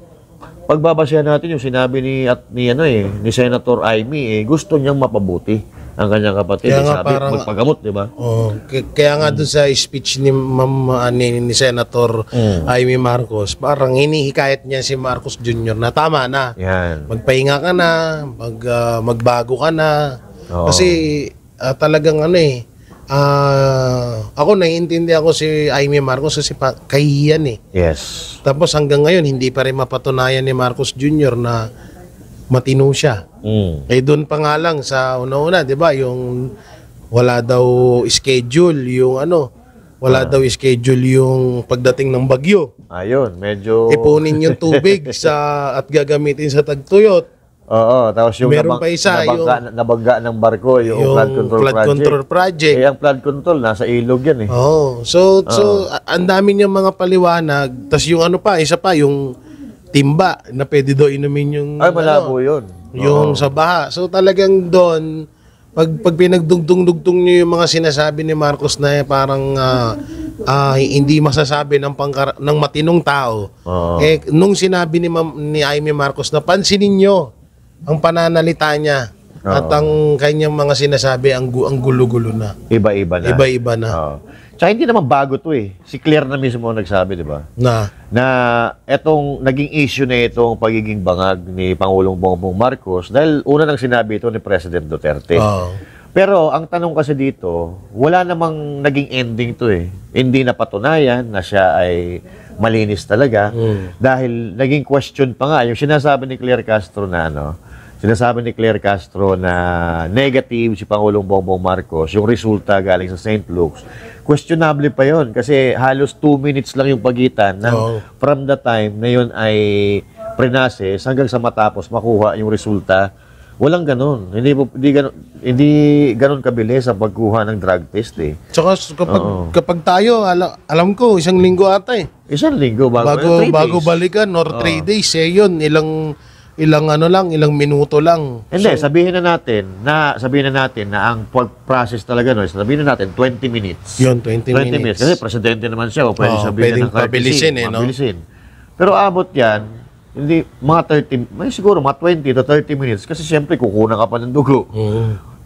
K: pagbabasya natin yung sinabi ni Senator Amy, gusto niyang mapabuti ang kanyang kapatid.
A: Kaya nga
K: sabi,
A: parang
K: magpagamot, di ba?
A: Kaya nga doon sa speech ni ni Senator Amy Marcos, parang hinihikayat niya si Marcos Jr. na tama na.
K: Yan.
A: Magpahinga ka na, magbago ka na. Kasi talagang ako naiintindihan ko si Amy Marcos kasi kahiyan eh.
K: Yes.
A: Tapos hanggang ngayon hindi pa rin mapatunayan ni Marcos Jr. na matino siya. Doon pa nga lang sa una-una, 'di ba, yung wala daw schedule, wala daw schedule yung pagdating ng bagyo.
K: Ayun, medyo
A: ipunin yung tubig at gagamitin sa tagtuyot.
K: Oo, tapos yung
A: meron pa isa,
K: nabangga ng barko, yung flood control project. Ang flood control nasa ilog yan eh.
A: So ang dami niyang mga paliwanag, tapos yung isa pa yung timba na pwede daw inumin yung
K: malabo yun.
A: Yung sa baha. So talagang doon pag pinagdugtong-dugtong niyo yung mga sinasabi ni Marcos na parang hindi masasabi ng matinong tao. Nung sinabi ni Amy Marcos na pansinin niyo ang pananalita niya at ang kanyang mga sinasabi ang gulo-gulo na.
K: Iba-iba na.
A: Iba-iba na.
K: Tsaka hindi naman bago to eh. Si Claire na mismo nagsabi, di ba? Na etong naging issue na itong pagiging bangag ni Pangulong Bongbong Marcos dahil una nang sinabi ito ni President Duterte. Pero ang tanong kasi dito, wala namang naging ending to eh. Hindi napatunayan na siya ay malinis talaga dahil naging question pa nga yung sinasabi ni Claire Castro na negative si Pangulong Bongbong Marcos, yung resulta galing sa St. Luke's. Questionable pa yon kasi halos 2 minutes lang yung pagitan from the time na yun ay prenases hanggang sa matapos makuha yung resulta. Walang ganun. Hindi ganun kabilis ang pagkuha ng drug test eh.
A: Tsaka kapag tayo, alam ko, 1 linggo ata eh.
K: 1 linggo
A: bago balikan or 3 days eh yun. Ilang minuto lang.
K: Hindi, sabihin na natin na ang pag-process talaga sabihin na natin 20 minutes.
A: Yun, 20 minutes.
K: Kasi presidente naman siya, pwede sabihin
A: na pabilisin
K: mabilisin. Pero abot yan, hindi, mga 30, siguro mga 20 to 30 minutes kasi siyempre kukunan ka pa ng dugo.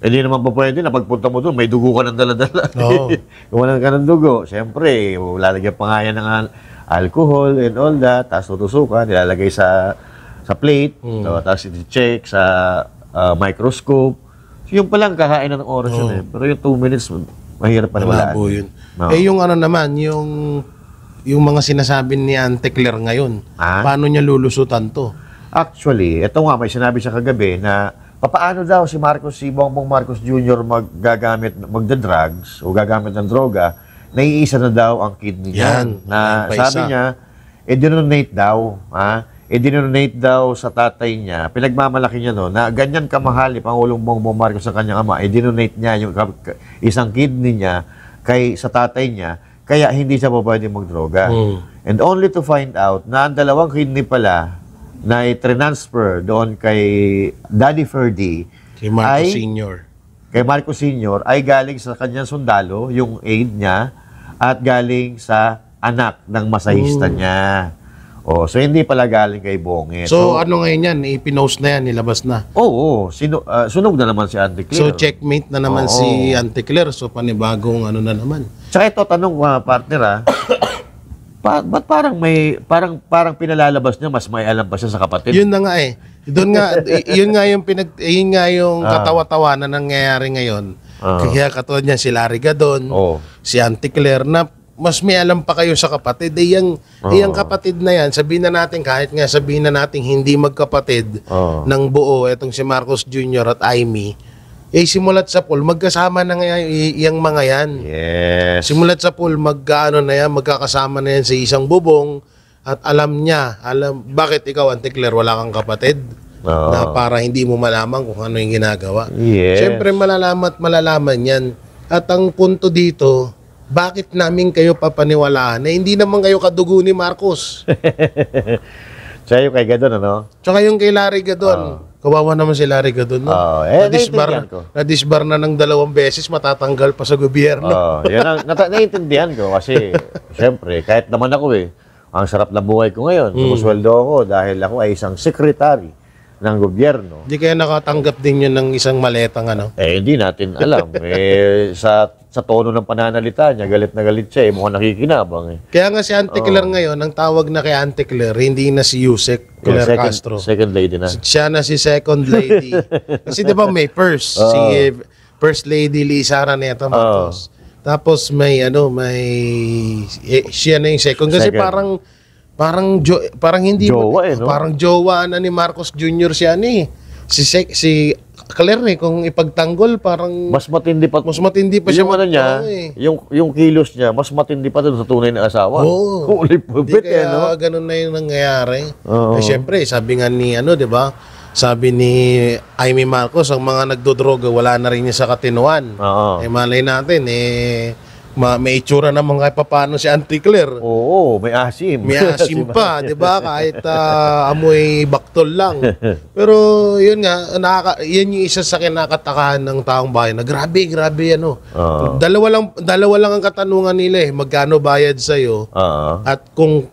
K: Hindi naman pa pwede na pagpunta mo doon, may dugo ka ng dala-dala. Kukunan ka ng dugo. Siyempre, lalagyan pa nga yan ng alcohol and all that, tapos tutusukan, nilalagay sa plate, tapos i-check sa microscope. So, yung palang kakain ng oras yun eh. Pero yung 2 minutes, mahirap pa naman.
A: Malabo yun. Yung naman, yung mga sinasabi ni Ante Claire ngayon, paano niya lulusutan to?
K: Actually, ito nga, may sinabi siya kagabi na papaano daw si Bongbong Marcos Jr. magda-drugs o gagamit ng droga, naiisa na daw ang kidney niya. Sabi niya, dinonate daw, dinonate daw sa tatay niya, pinagmamalaki niya na ganyan kamahal ni Pangulong Bongbong Marcos sa kanyang ama, dinonate niya yung isang kidney niya sa tatay niya, kaya hindi siya pwede magdroga. And only to find out na ang dalawang kidney pala na i-transfer doon kay Daddy Ferdy
A: Si Marcos Sr.
K: Kay Marcos Sr. ay galing sa kanyang sundalo, yung aide niya, at galing sa anak ng masahista niya. Oh, so hindi pala galing kay Bonget.
A: So ano ngayon yan? Ipinost na yan, nilabas na.
K: Oo, sunog na naman si Auntie Claire.
A: So checkmate na naman si Auntie Claire. So panibagong ano na naman.
K: Tsaka ito, tanong partner ba't parang pinalalabas niya, mas may alam pa siya sa kapatid?
A: Yun na nga eh. Doon nga, yun nga yung katawa-tawa na nangyayari ngayon. Kaya katulad niyan si Larry Gadon, si Auntie Claire, na mas may alam pa kayo sa kapatid. Yung kapatid na yan, sabihin na natin, kahit nga sabihin na natin hindi magkapatid ng buo, etong si Marcos Jr. at Amy, simulat sa pool, magkasama na nga yung mga yan.
K: Yes.
A: Simulat sa pool, magkakasama na yan sa isang bubong, at alam bakit ikaw, Auntie Claire, wala kang kapatid? Na para hindi mo malaman kung ano yung ginagawa.
K: Yes.
A: Siyempre, malalaman yan. At ang punto dito, bakit namin kayo papaniwalaan na hindi naman kayo kadugo ni Marcos?
K: Tsaka yung kay Gadon, ano?
A: Tsaka yung kay Larry Gadon. Kawawa naman si Larry Gadon, no? Na-disbar na ng 2 beses, matatanggal pa sa gobyerno.
K: Yan ang naiintindihan ko kasi, siyempre, kahit naman ako ang sarap na buhay ko ngayon. Sumusweldo ako dahil ako ay isang secretary ng gobyerno.
A: Hindi kaya nakatanggap din yun ng isang maletang ano?
K: Hindi natin alam. Sa tono ng pananalita niya, galit na galit siya. Mukhang nakikinabang.
A: Kaya nga si Auntie Claire ngayon, ang tawag na kay Auntie Claire, hindi na si Yusek Claire Castro.
K: Second lady na.
A: Siya na si second lady. Kasi di ba may first, si First Lady Lisa Araneta Matos. Tapos may siya na yung second. Kasi parang hindi
K: jowa no?
A: Parang jowa na ni Marcos Jr. siya si Claire kung ipagtanggol parang
K: mas matindi pa
A: siya
K: yung kilos niya mas matindi pa doon sa tunay na asawa.
A: Holy pubit kaya ganun na yung nangyayari. Siyempre sabi nga ni di ba? Sabi ni Amy Marcos, ang mga nagdodroga wala na rin niya sa katinuan. Malay natin may itsura naman kahit paano si Auntie Claire.
K: Oo, may asim.
A: May asim pa, di ba? Kahit amoy baktol lang. Pero yun nga, yan yung isa sa kinakatakahan ng taong bayan na grabe dalawa lang ang katanungan nila magkano bayad sa'yo at kung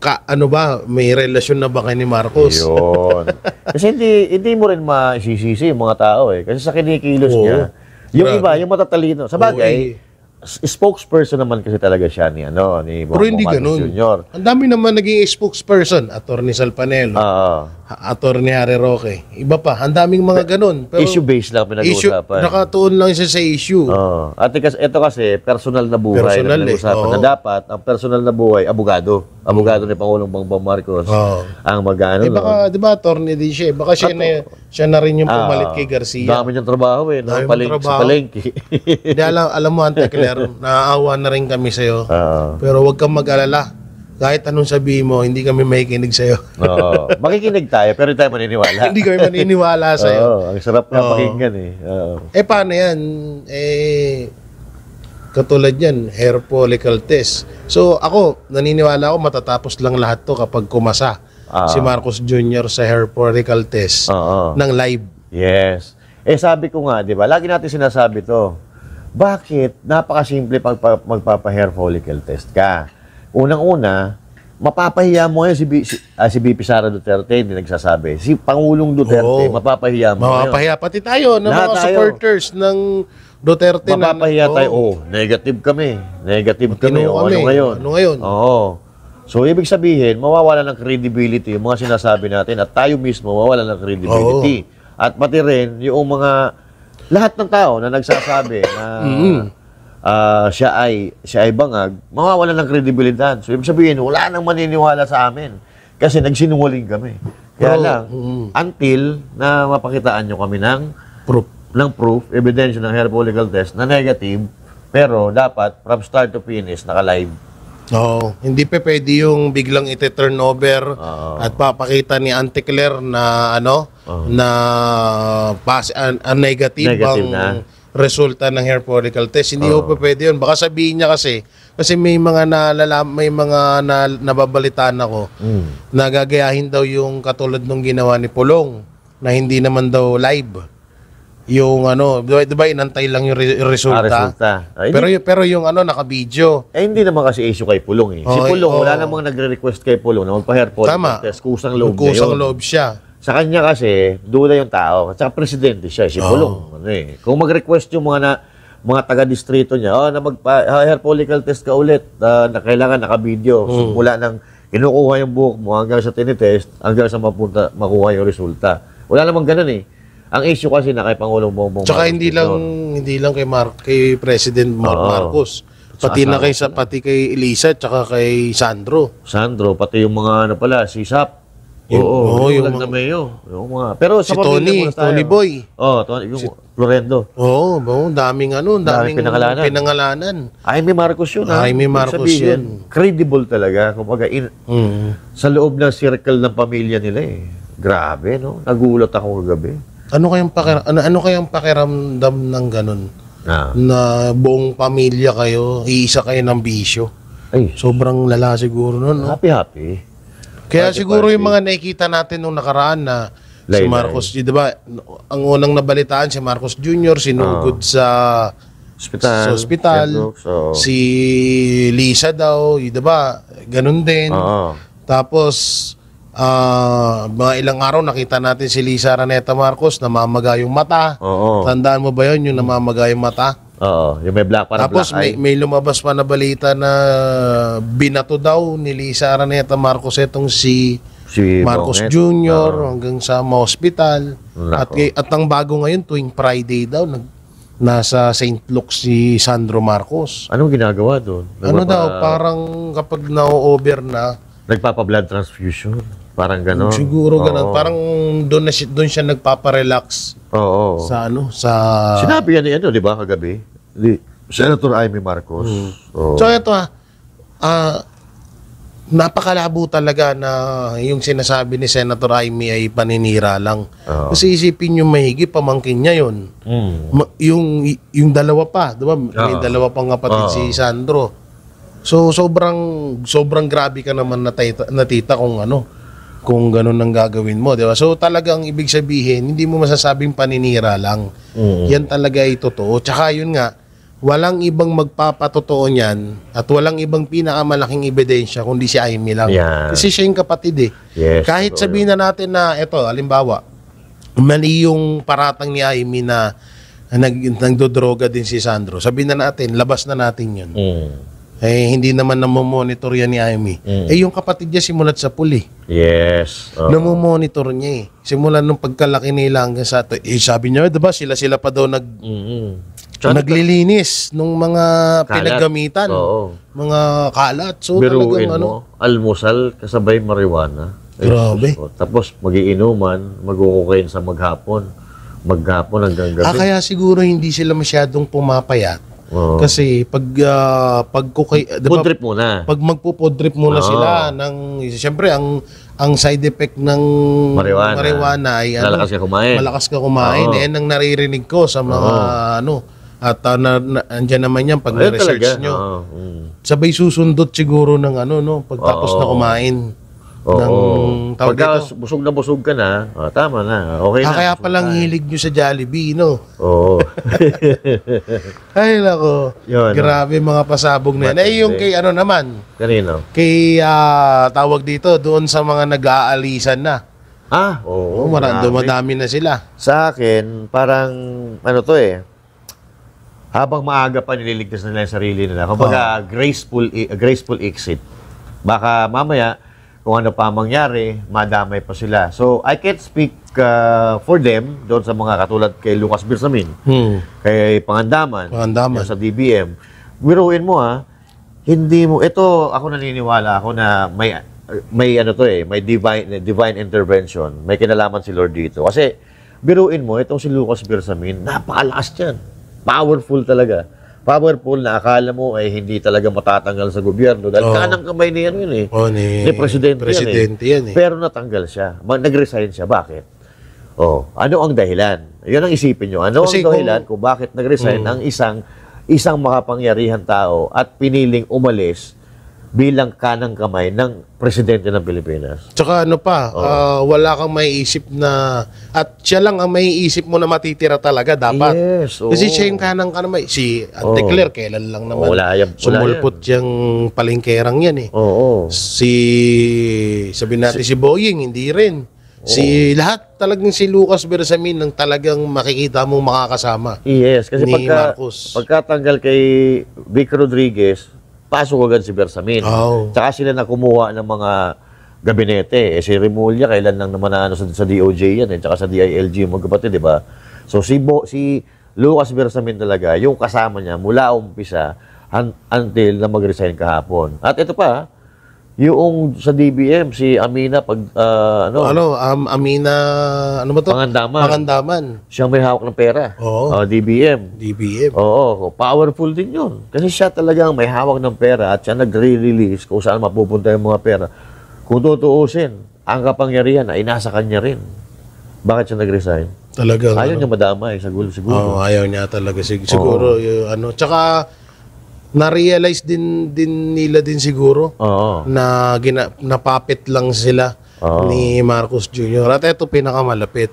A: may relasyon na ba kay ni Marcos.
K: Yun. Kasi hindi mo rin masisisi yung mga tao Kasi sa kinikilos niya, yung iba, yung matatalino. Sa bagay, spokesperson naman kasi talaga siya ni
A: pero hindi ganun.
K: Jr.
A: Ang dami naman naging spokesperson, Attorney Salpanelo, Attorney Harry Roque. Iba pa, ang daming mga ganun. Pero
K: issue-based lang pinag-uusapan.
A: Nakatuon lang siya sa issue.
K: At ito kasi, personal na buhay na pinag-uusapan na dapat, ang personal na buhay, abogado ni Pangulong Bongbong Marcos ang mag-ano.
A: Baka, di ba, attorney din siya. Baka siya na rin yung pumalit kay Garcia.
K: Dami niyang trabaho sa palengke.
A: Hindi, alam mo, Auntie Claire, naaawa na rin kami sa'yo. Pero huwag kang mag-alala. Kahit anong sabihin mo, hindi kami makikinig sa'yo.
K: Makikinig tayo, pero hindi tayo maniniwala.
A: Hindi kami maniniwala sa'yo.
K: Ang sarap na pakinggan
A: paano yan? Katulad yan, hair follicle test. So ako, naniniwala ako matatapos lang lahat to kapag kumasa si Marcos Jr. sa hair follicle test ng live.
K: Yes. Sabi ko nga, di ba, lagi natin sinasabi to, bakit napakasimple pag magpapa-hair follicle test ka? Unang-una, mapapahiya mo si BP Sara Duterte, hindi nagsasabi. Si Pangulong Duterte, mapapahiya mo.
A: Mapapahiya pati tayo ng mga supporters ng Duterte.
K: Mapapahiya tayo. Negative kami. Ano ngayon? So, ibig sabihin, mawawala ng credibility yung mga sinasabi natin at tayo mismo mawawala ng credibility. At pati rin, yung mga lahat ng tao na nagsasabi na siya ay bangag, mawawala ng kredibilidad. So, ibig sabihin, wala nang maniniwala sa amin. Kasi nagsinungaling kami. Kaya lang, until na mapakitaan nyo kami ng proof, ebidensya ng hair follicle test na negative, pero dapat, from start to finish, naka-live.
A: Hindi pwede yung biglang ite-turn over at papakita ni Auntie Claire na na negative resulta ng hair follicle test. Hindi po pwede yun. Baka sabihin niya kasi may mga nababalitaan ako na gagayahin daw yung katulad nung ginawa ni Pulong na hindi naman daw live. Yung diba inantay lang yung resulta. Pero yung naka-video.
K: Hindi naman kasi issue kay Pulong eh. Si Pulong, wala namang nagre-request kay Pulong na magpa-hair follicle test. Kusang loob niya yun.
A: Kusang loob siya.
K: Sa kanya kasi, duda yung tao. At saka presidente siya, si Pulong. Kung mag-request yung mga taga-distrito niya, na hair follicle test ka ulit, na kailangan naka-video. So, mula nang kinukuha yung buhok mo hanggang sa tinitest, hanggang sa makuha yung resulta. Wala namang ganun eh. Ang issue kasi na kay Pangulong Bongbong
A: Marcos. Tsaka hindi lang kay President Marcos. Pati kay Elisa tsaka kay Sandro.
K: Pati yung mga si Sap. Yung lang na mayo. Pero
A: si Tony Boy.
K: Yung Florendo.
A: Daming pinangalanan.
K: Jaime Marcos yun.
A: Jaime Marcos yun.
K: Credible talaga. Kumbaga, sa loob ng circle ng pamilya nila eh. Grabe, no? Nagulat ako kagabi.
A: Ano kayang pakiramdam ng ganun? Na buong pamilya kayo, iisa kayo ng bisyo. Sobrang lala siguro nun, no?
K: Happy.
A: Kaya siguro yung mga nakikita natin nung nakaraan na si Marcos, di ba, ang unang nabalitaan si Marcos Jr. sinugod sa ospital. Si Lisa daw, di ba, ganun din. Tapos, mga ilang araw nakita natin si Lisa Araneta Marcos namamaga yung mata. Tandaan mo ba yun, yung namamaga yung mata?
K: Yung may black para
A: tapos
K: black eye.
A: may lumabas pa na balita na binato daw ni Lisa Araneta Marcos itong si Marcos Jr. hanggang sa hospital. At ang bago ngayon, tuwing Friday daw, nasa St. Luke's si Sandro Marcos.
K: Anong ginagawa doon?
A: Parang kapag na-over na,
K: nagpapa-blood transfusion. Parang gano'n.
A: Siguro gano'n. Parang doon siya nagpapa-relax. Sa
K: sinabi yan di ba, kagabi? Senator Jaime Marcos.
A: So ito napakalabo talaga na yung sinasabi ni Senator Jaime ay paninira lang. Kasi isipin nyo mahigi, pamangkin niya yun. Yung dalawa pa, diba? May dalawa pang kapatid si Sandro. So sobrang grabe ka naman natita kung ganun ang gagawin mo, di ba? So talagang ibig sabihin, hindi mo masasabing paninira lang. Yan talaga ay totoo. Tsaka yun nga, walang ibang magpapatotoo niyan at walang ibang pinakamalaking ebidensya kundi si Jaime lang. Kasi siya yung kapatid eh. Kahit sabihin na natin na ito, halimbawa, mali yung paratang ni Jaime na nagdodroga din si Sandro. Sabihin na natin, labas na natin yun. Hindi naman namomonitor yan ni Jaime. Yung kapatid niya simulat sa puli. Namomonitor niya eh. Simulan nung pagkalaki nila hanggang sa sabi niya, diba, sila pa daw naglilinis nung mga pinaggamitan. Mga kalat. So
K: biruin mo, almusal kasabay marijuana.
A: Grabe.
K: Tapos magiinuman, mag-ukokain sa maghapon hanggang gabi.
A: Kaya siguro hindi sila masyadong pumapayat. Kasi pag
K: food trip muna.
A: Pag magpo-food trip muna sila siyempre ang side effect ng marijuana ay malakas ka kumain. Ang naririnig ko sa mga at andyan naman yan pag na-research nyo. Sabay susundot siguro ng pagtapos na kumain.
K: Pagka busog na busog ka na, tama na. Okay na.
A: Kaya palang hilig nyo sa Jollibee, no? Ay, nako. Grabe mga pasabog na yan. Yung kay naman?
K: Kanino?
A: Kay tawag dito, doon sa mga nag-aalisan na. Madami na sila.
K: Sa akin, parang, habang maaga pa nililigtas nila yung sarili nila. Kumbaga, graceful exit. Baka mamaya, kung ano pa mangyari, madamay pa sila. So, I can't speak for them, doon sa mga katulad kay Lucas Bersamin, kay Pangandaman, sa DBM. Biruin mo hindi mo, ito, ako naniniwala ako na may divine intervention, may kinalaman si Lord dito. Kasi, biruin mo, itong si Lucas Bersamin, napakalakas yan. Powerful talaga. Powerful na akala mo ay hindi talaga matatanggal sa gobyerno dahil kanang kamay niya yun eh. Ni presidente yan eh. Pero natanggal siya. Nag-resign siya. Bakit? Ano ang dahilan? Yun ang isipin nyo. Ano
A: Kasi
K: ang dahilan kung bakit nag-resign ang isang makapangyarihan tao at piniling umalis bilang kanang kamay ng presidente ng Pilipinas?
A: Tsaka ano pa, wala kang maiisip na, at siya lang ang maiisip mo na matitira talaga dapat.
K: Yes,
A: Kasi siya yung kanang kamay. Si Ante Claire, kailan lang naman sumulpot yung palengkerang yan eh. Sabihin natin si Boying, hindi rin. Lahat talagang si Lucas Bersamin ang talagang makikita mong makakasama.
K: Yes, kasi
A: ni Marcos.
K: pagkatanggal kay Vic Rodriguez, pasok agad si Bersamin. Tsaka sila na kumuha ng mga gabinete. Si Remulla, kailan lang naman na sa DOJ yan, tsaka sa DILG, magkapatid, di ba? So si Lucas Bersamin talaga, yung kasama niya mula umpisa until na mag-resign kahapon. At ito pa, yung sa DBM, si Amina
A: Amina, ano ba to?
K: Pangandaman. Siyang may hawak ng pera. DBM. Powerful din yun. Kasi siya talagang may hawak ng pera at siya nagre-release kung saan mapupunta yung mga pera. Kung tutuusin, ang kapangyarihan ay nasa kanya rin. Bakit siya nag-resign?
A: Talagang
K: ayaw niya madamay, siguro.
A: Ayaw niya talaga. Siguro, tsaka na-realize din nila siguro na napapit lang sila ni Marcos Jr. At ito pinakamalapit.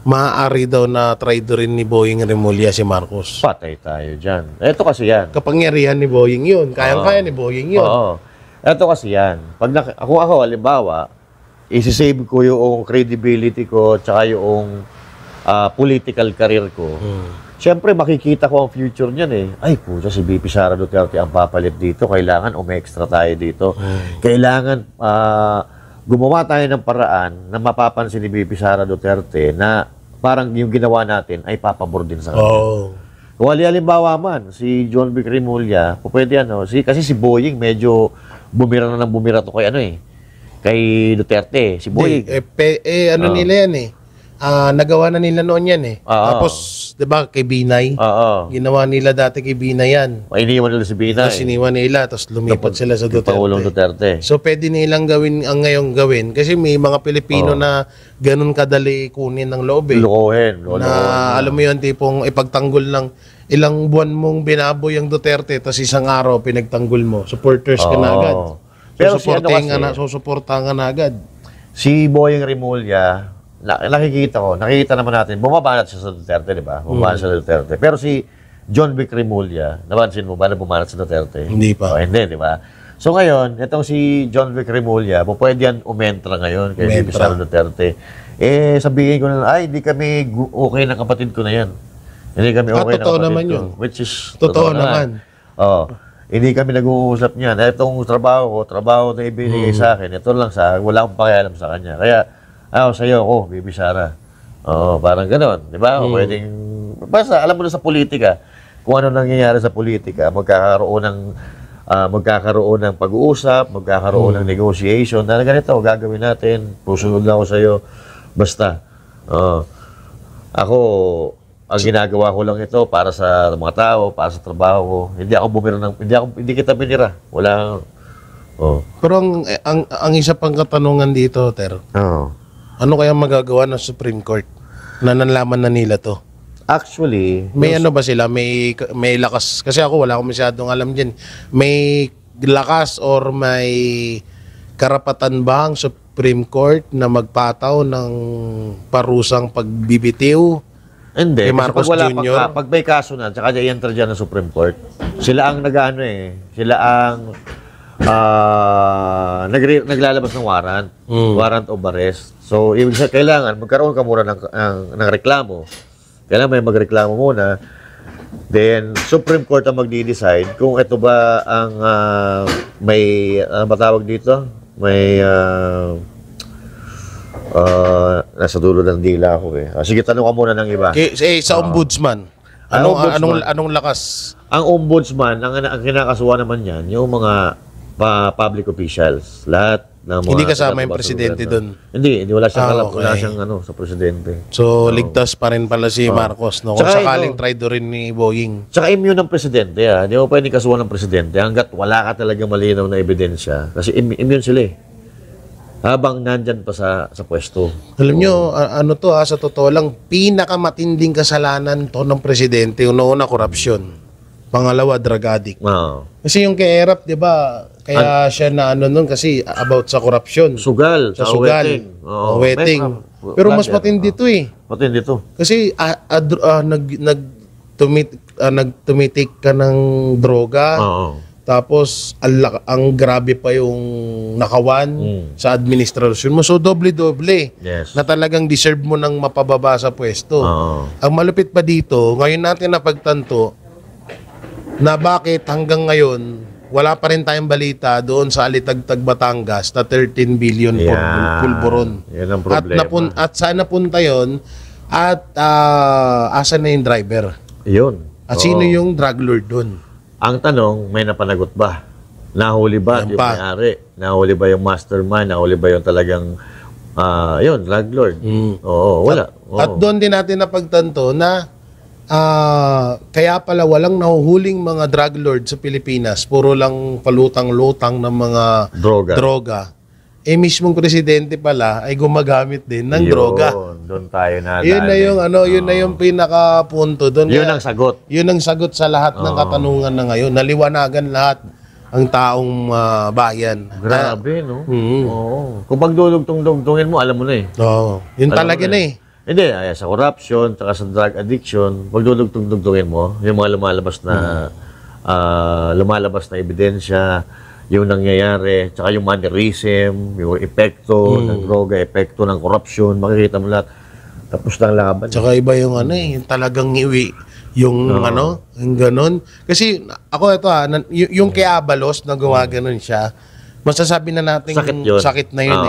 A: Maaari daw na traitor rin ni Boying Remulla si Marcos.
K: Patay tayo dyan. Ito kasi yan.
A: Kapangyarihan ni Boying yun. Kayang-kaya ni Boying yun.
K: Ito kasi yan. Ako, halimbawa, isi-save ko yung credibility ko tsaka yung political career ko. Siyempre, makikita ko ang future niyan eh. Ay, puso, si VP Sara Duterte ang papalit dito. Kailangan umextra tayo dito. Kailangan gumawa tayo ng paraan na mapapansin ni VP Sara Duterte na parang yung ginawa natin ay papabor din sa kanya. Kung halimbawa man, si John Vic Remulla, pwede kasi si Boying medyo bumira na ng bumira to kay Duterte. Si Boying.
A: Nila yan eh. Nagawa na nila noon yan eh. Tapos, di ba, kay Binay? Ginawa nila dati kay Binay yan.
K: Iniwan nila si Binay.
A: Tapos iniwan nila, tapos lumipat sila sa Duterte.
K: Pangulong Duterte.
A: So, pwede nilang gawin ang ngayong gawin. Kasi may mga Pilipino na ganun kadali kunin ng loob eh.
K: Lukuhin.
A: Alam mo yun, tipong ipagtanggol ng ilang buwan mong binaboy ang Duterte, tapos isang araw pinagtanggol mo. Supporters ka na agad.
K: Pero
A: susuportahan ka na agad.
K: Si Boying Remulla, nakikita naman natin, bumabanat siya sa Duterte, di ba? Bumabanat siya sa Duterte. Pero si John Vic Remulla, napansin mo ba na bumanat sa Duterte?
A: Hindi pa.
K: Hindi, di ba? So ngayon, itong si John Vic Remulla, pwede yan umentra ngayon kay VP Sara Duterte. Sabihin ko na, hindi kami okay ng kapatid ko na yan. Hindi kami okay ng kapatid
A: naman
K: ko.
A: yun.
K: Which is,
A: totoo naman.
K: Hindi kami nag-uusap niyan. Itong trabaho na ibinigay sa akin, ito lang wala akong pakialam sa kanya. Kaya, sa'yo ako, VP Sara. Parang gano'n. Di ba? Pwedeng, basta, alam mo na sa politika, kung ano nangyayari sa politika, magkakaroon ng pag-uusap, magkakaroon ng negotiation, na ganito, gagawin natin, pusunod na ako sa'yo, basta. Ako, ang ginagawa ko lang ito para sa mga tao, para sa trabaho ko. Hindi kita binira. Wala.
A: Pero ang isa pang katanungan dito, Ter. Ano kaya magagawa ng Supreme Court na nalaman na nila to?
K: Actually,
A: may ano ba sila? May lakas? Kasi ako wala akong masyadong alam dyan. May lakas or may karapatan ba ang Supreme Court na magpataw ng parusang pagbibitiw?
K: Hindi.
A: Kay Marcos Jr.?
K: Pag may kaso na, tsaka i-enter dyan ng Supreme Court, sila ang sila ang naglalabas ng warrant, warrant of arrest. So, ibig sabihin, kailangan magkaroon ka muna ng reklamo. Kailangan may magreklamo muna. Then, Supreme Court ang magdi-decide kung ito ba ang may, matawag dito? May, nasa dulo ng dila ako eh. Sige, tanong ka muna ng iba.
A: Sa ombudsman, anong lakas?
K: Ang ombudsman, ang kinakasuhan naman yan, yung mga public officials, lahat ng mga...
A: Hindi kasama yung presidente doon?
K: Hindi, wala siyang wala siyang sa presidente.
A: So, ligtas pa rin pala si Marcos, no? Kung sakaling traitor rin ni Boying.
K: Tsaka immune ng presidente, Hindi mo pwedeng kasuhan ng presidente hanggat wala ka talaga malinaw na ebidensya. Kasi immune sila eh. habang nandyan pa sa pwesto.
A: Alam nyo, ano to sa totoo lang, pinakamatinding kasalanan to ng presidente. Una-una, korupsyon. Pangalawa, drug addict. Kasi yung kay Erap, di ba, kaya siya na ano nun kasi about sa korupsyon.
K: Sugal.
A: Sa sugal. Wedding. Pero mas matindi to eh.
K: Matindi to.
A: Kasi nagtumitik ka ng droga. Tapos ang grabe pa yung nakawan sa administrasyon mo. So doble-doble na talagang deserve mo nang mapababa sa pwesto. Ang malupit pa dito, ngayon natin napagtanto na bakit hanggang ngayon wala pa rin tayong balita doon sa Alitagtag, Batangas na 13 billion pulburon.
K: Yan ang problema.
A: At saan napunta yun? At asan na yung driver?
K: Yun.
A: At sino yung drug lord doon?
K: Ang tanong, may napanagot ba? Nahuli ba yung may-ari? Nahuli ba yung mastermind? Nahuli ba yung talagang yun, drug lord? Oo, wala.
A: At doon din natin napagtanto na kaya pala walang nahuhuling mga drug lord sa Pilipinas, puro lang palutang-lutang ng mga droga. Mismong presidente pala ay gumagamit din ng droga.
K: Doon tayo na.
A: Yun na yung pinakapunto doon.
K: Yun ang sagot.
A: Yun ang sagot sa lahat ng katanungan na ngayon. Naliwanagan lahat ang taong bayan.
K: Grabe, no? Kung pagdulugtong-dugtongin mo, alam mo na eh.
A: Yun talaga na eh.
K: Hindi, sa corruption, tsaka sa drug addiction, pag dudugtong-dugtongin mo, yung mga lumalabas na ebidensya, yung nangyayari, tsaka yung mannerism, yung epekto ng droga, epekto ng corruption, makikita mo lahat. Tapos ng laban.
A: Tsaka iba yung yung talagang iwi, yung yung ganon. Kasi ako yung kay Abalos na gumaganon siya, masasabi na natin sakit na yun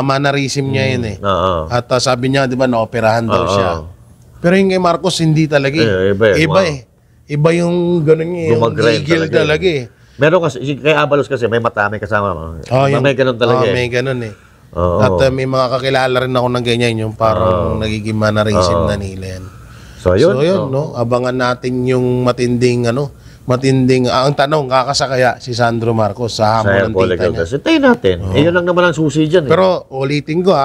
A: mannerism niya yun At sabi niya, di ba, naoperahan daw siya. Pero yung kay Marcos, hindi talaga Iba yung gano'n niya, yung gigil talaga
K: Meron kasi, kay Abalos kasi, may mata, may kasama. May gano'n talaga
A: may gano'n At may mga kakilala rin ako ng ganyan, yung parang nagiging mannerism na nila yan.
K: So yun,
A: abangan natin yung matinding ang tanong, kakasakaya si Sandro Marcos sa hamon ng tita niya.
K: Tayo natin. Yun lang naman ang susi dyan.
A: Pero ulitin ko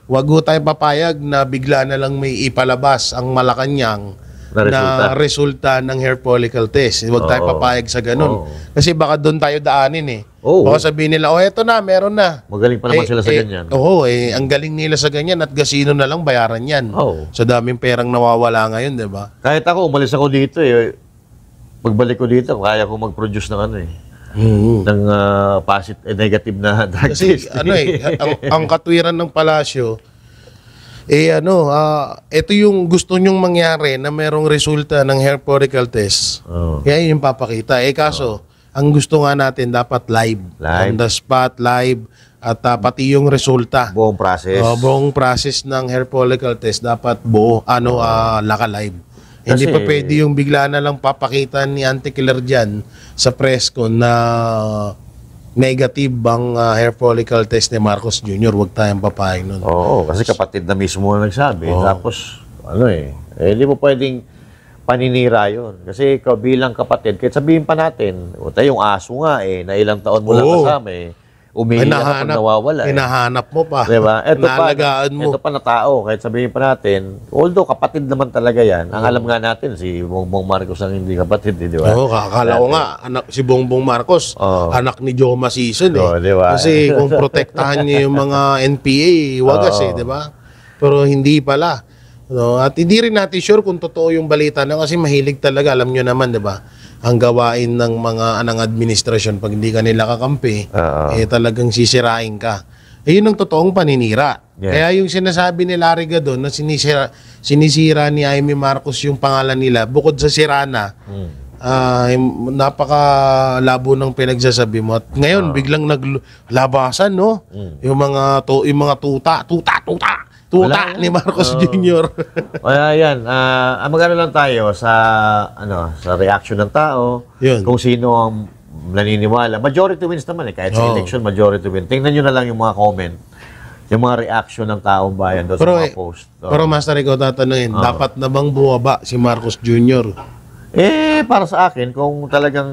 A: wag ho tayo papayag na bigla na lang may ipalabas ang Malacanang na resulta ng hair follicle test. Huwag tayo papayag sa ganun. Kasi baka doon tayo daanin Baka sabihin nila, eto na, meron na.
K: Magaling pa naman sila sa ganyan.
A: Ang galing nila sa ganyan at gasino na lang bayaran yan. Sa daming perang nawawala ngayon, di ba?
K: Kahit ako, umalis ako dito pagbalik ko dito, kaya ko mag-produce ng ng negative na drug test.
A: Kasi ang katwiran ng palasyo, ito yung gusto nyong mangyari na merong resulta ng hair follicle test. Kaya yung papakita. Kaso, ang gusto nga natin dapat live. On the spot, live. At pati yung resulta.
K: Buong process.
A: Buong process ng hair follicle test dapat buo, naka-live. Hindi pa pwede yung bigla na lang papakita ni Auntie Killer dyan sa press con na negative ang hair follicle test ni Marcos Jr. Huwag tayong papayag nun.
K: Kasi kapatid na mismo na nagsabi. Tapos, hindi mo pwedeng paninira yun. Kasi ikaw bilang kapatid, kahit sabihin pa natin, yung aso nga na ilang taon mo lang kasama umiiyak kapag nawawala.
A: Hinahanap mo pa.
K: Diba?
A: Naalagaan mo.
K: Ito pa na tao, kahit sabihin pa natin, although kapatid naman talaga yan, ang alam nga natin, si Bongbong Marcos ang hindi kapatid, di ba?
A: Kakala ko nga, si Bongbong Marcos, anak ni Joma Season
K: diba?
A: Kasi kung protektahan niya yung mga NPA, wagas di ba? Pero hindi pala. At hindi rin natin sure kung totoo yung balita na kasi mahilig talaga, alam nyo naman, di ba? Ang gawain ng mga administrasyon pag hindi ka nila kakampi, talagang sisirain ka. Yun ang totoong paninira. Kaya yung sinasabi ni Larry Gadon na sinisira ni Amy Marcos yung pangalan nila, bukod sa sirana, napakalabo ng pinagsasabi mo. At ngayon, biglang naglabasan, yung mga tuta ni Marcos Jr.
K: Kaya yan, magano lang tayo sa sa reaction ng tao, kung sino ang naniniwala. Majority wins naman kahit sa election, majority win. Tingnan nyo na lang yung mga comment, yung mga reaction ng taong bayan doon sa mga post.
A: Pero Master, ikaw tatanungin, dapat na bang bumaba si Marcos Jr.?
K: Para sa akin, kung talagang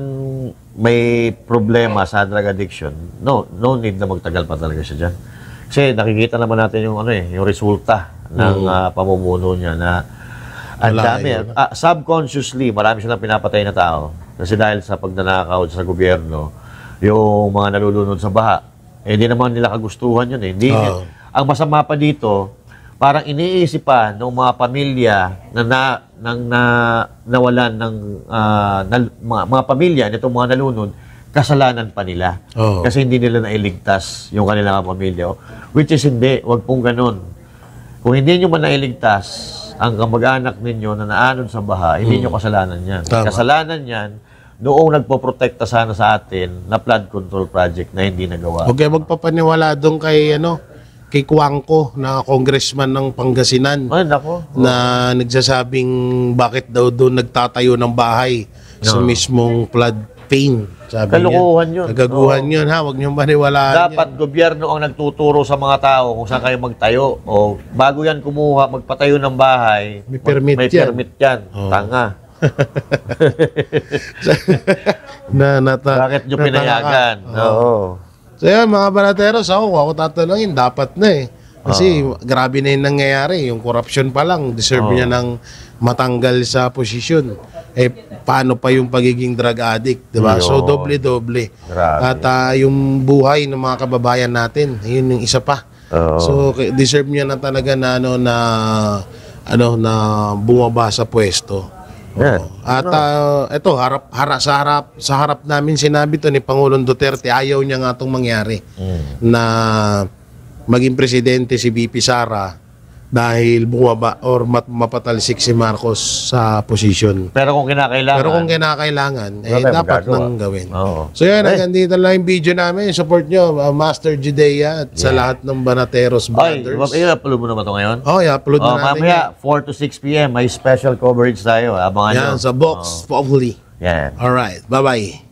K: may problema sa drug addiction, no need na magtagal pa talaga siya dyan. Kasi nakikita naman natin yung yung resulta ng pamumuno niya na ang dami. Subconsciously, marami silang pinapatay na tao. Kasi dahil sa pagnanakaw sa gobyerno, yung mga nalulunod sa baha, hindi naman nila kagustuhan yun. Hindi, ang masama pa dito, parang iniisip pa ng mga pamilya nawalan ng mga pamilya nitong mga nalunod, kasalanan pa nila. Kasi hindi nila nailigtas yung kanilang pamilya. Which is hindi, wag pong ganun. Kung hindi nyo man nailigtas ang kamag-anak ninyo na naanod sa baha, hindi nyo kasalanan yan. Kasalanan yan noong nagpoprotekta sana sa atin na flood control project na hindi nagawa.
A: Huwag kayo magpapaniwala doon kay Cuangco na congressman ng Pangasinan.
K: Ay, nako.
A: Na nagsasabing bakit daw doon nagtatayo ng bahay sa mismong flood plain. Sabi
K: Kalukuhan yun.
A: Kagaguhan yun, ha? Huwag niyong maniwalaan
K: Dapat gobyerno ang nagtuturo sa mga tao kung saan kayo magtayo. O bago yan kumuha, magpatayo ng bahay,
A: may permit
K: yan. Tanga. Bakit nyo pinayagan? Oo.
A: So yan, mga banateros, ako tatanungin, dapat na eh. Kasi grabe na yung nangyayari. Yung corruption pa lang, deserve niya ng matanggal sa posisyon. Paano pa yung pagiging drug addict, diba? So, doble-doble. At yung buhay ng mga kababayan natin, yun yung isa pa. So, deserve niya na talaga na na bumaba sa pwesto. At ito, sa harap namin sinabi to ni Pangulong Duterte, ayaw niya nga itong mangyari na maging presidente si VP Sara dahil bumaba or mapatalsik si Marcos sa posisyon.
K: Pero kung kinakailangan,
A: dapat nang gawin. So yan, hanggang dito lang yung video namin. Support nyo, Master Judea at sa lahat ng Banateros Brothers.
K: I-upload mo naman ito ngayon?
A: I-upload na natin.
K: Mamaya, 4 to 6 p.m. may special coverage tayo. Abangan nyo.
A: Yan, sa Vox Populi.
K: Yan.
A: Alright, bye-bye.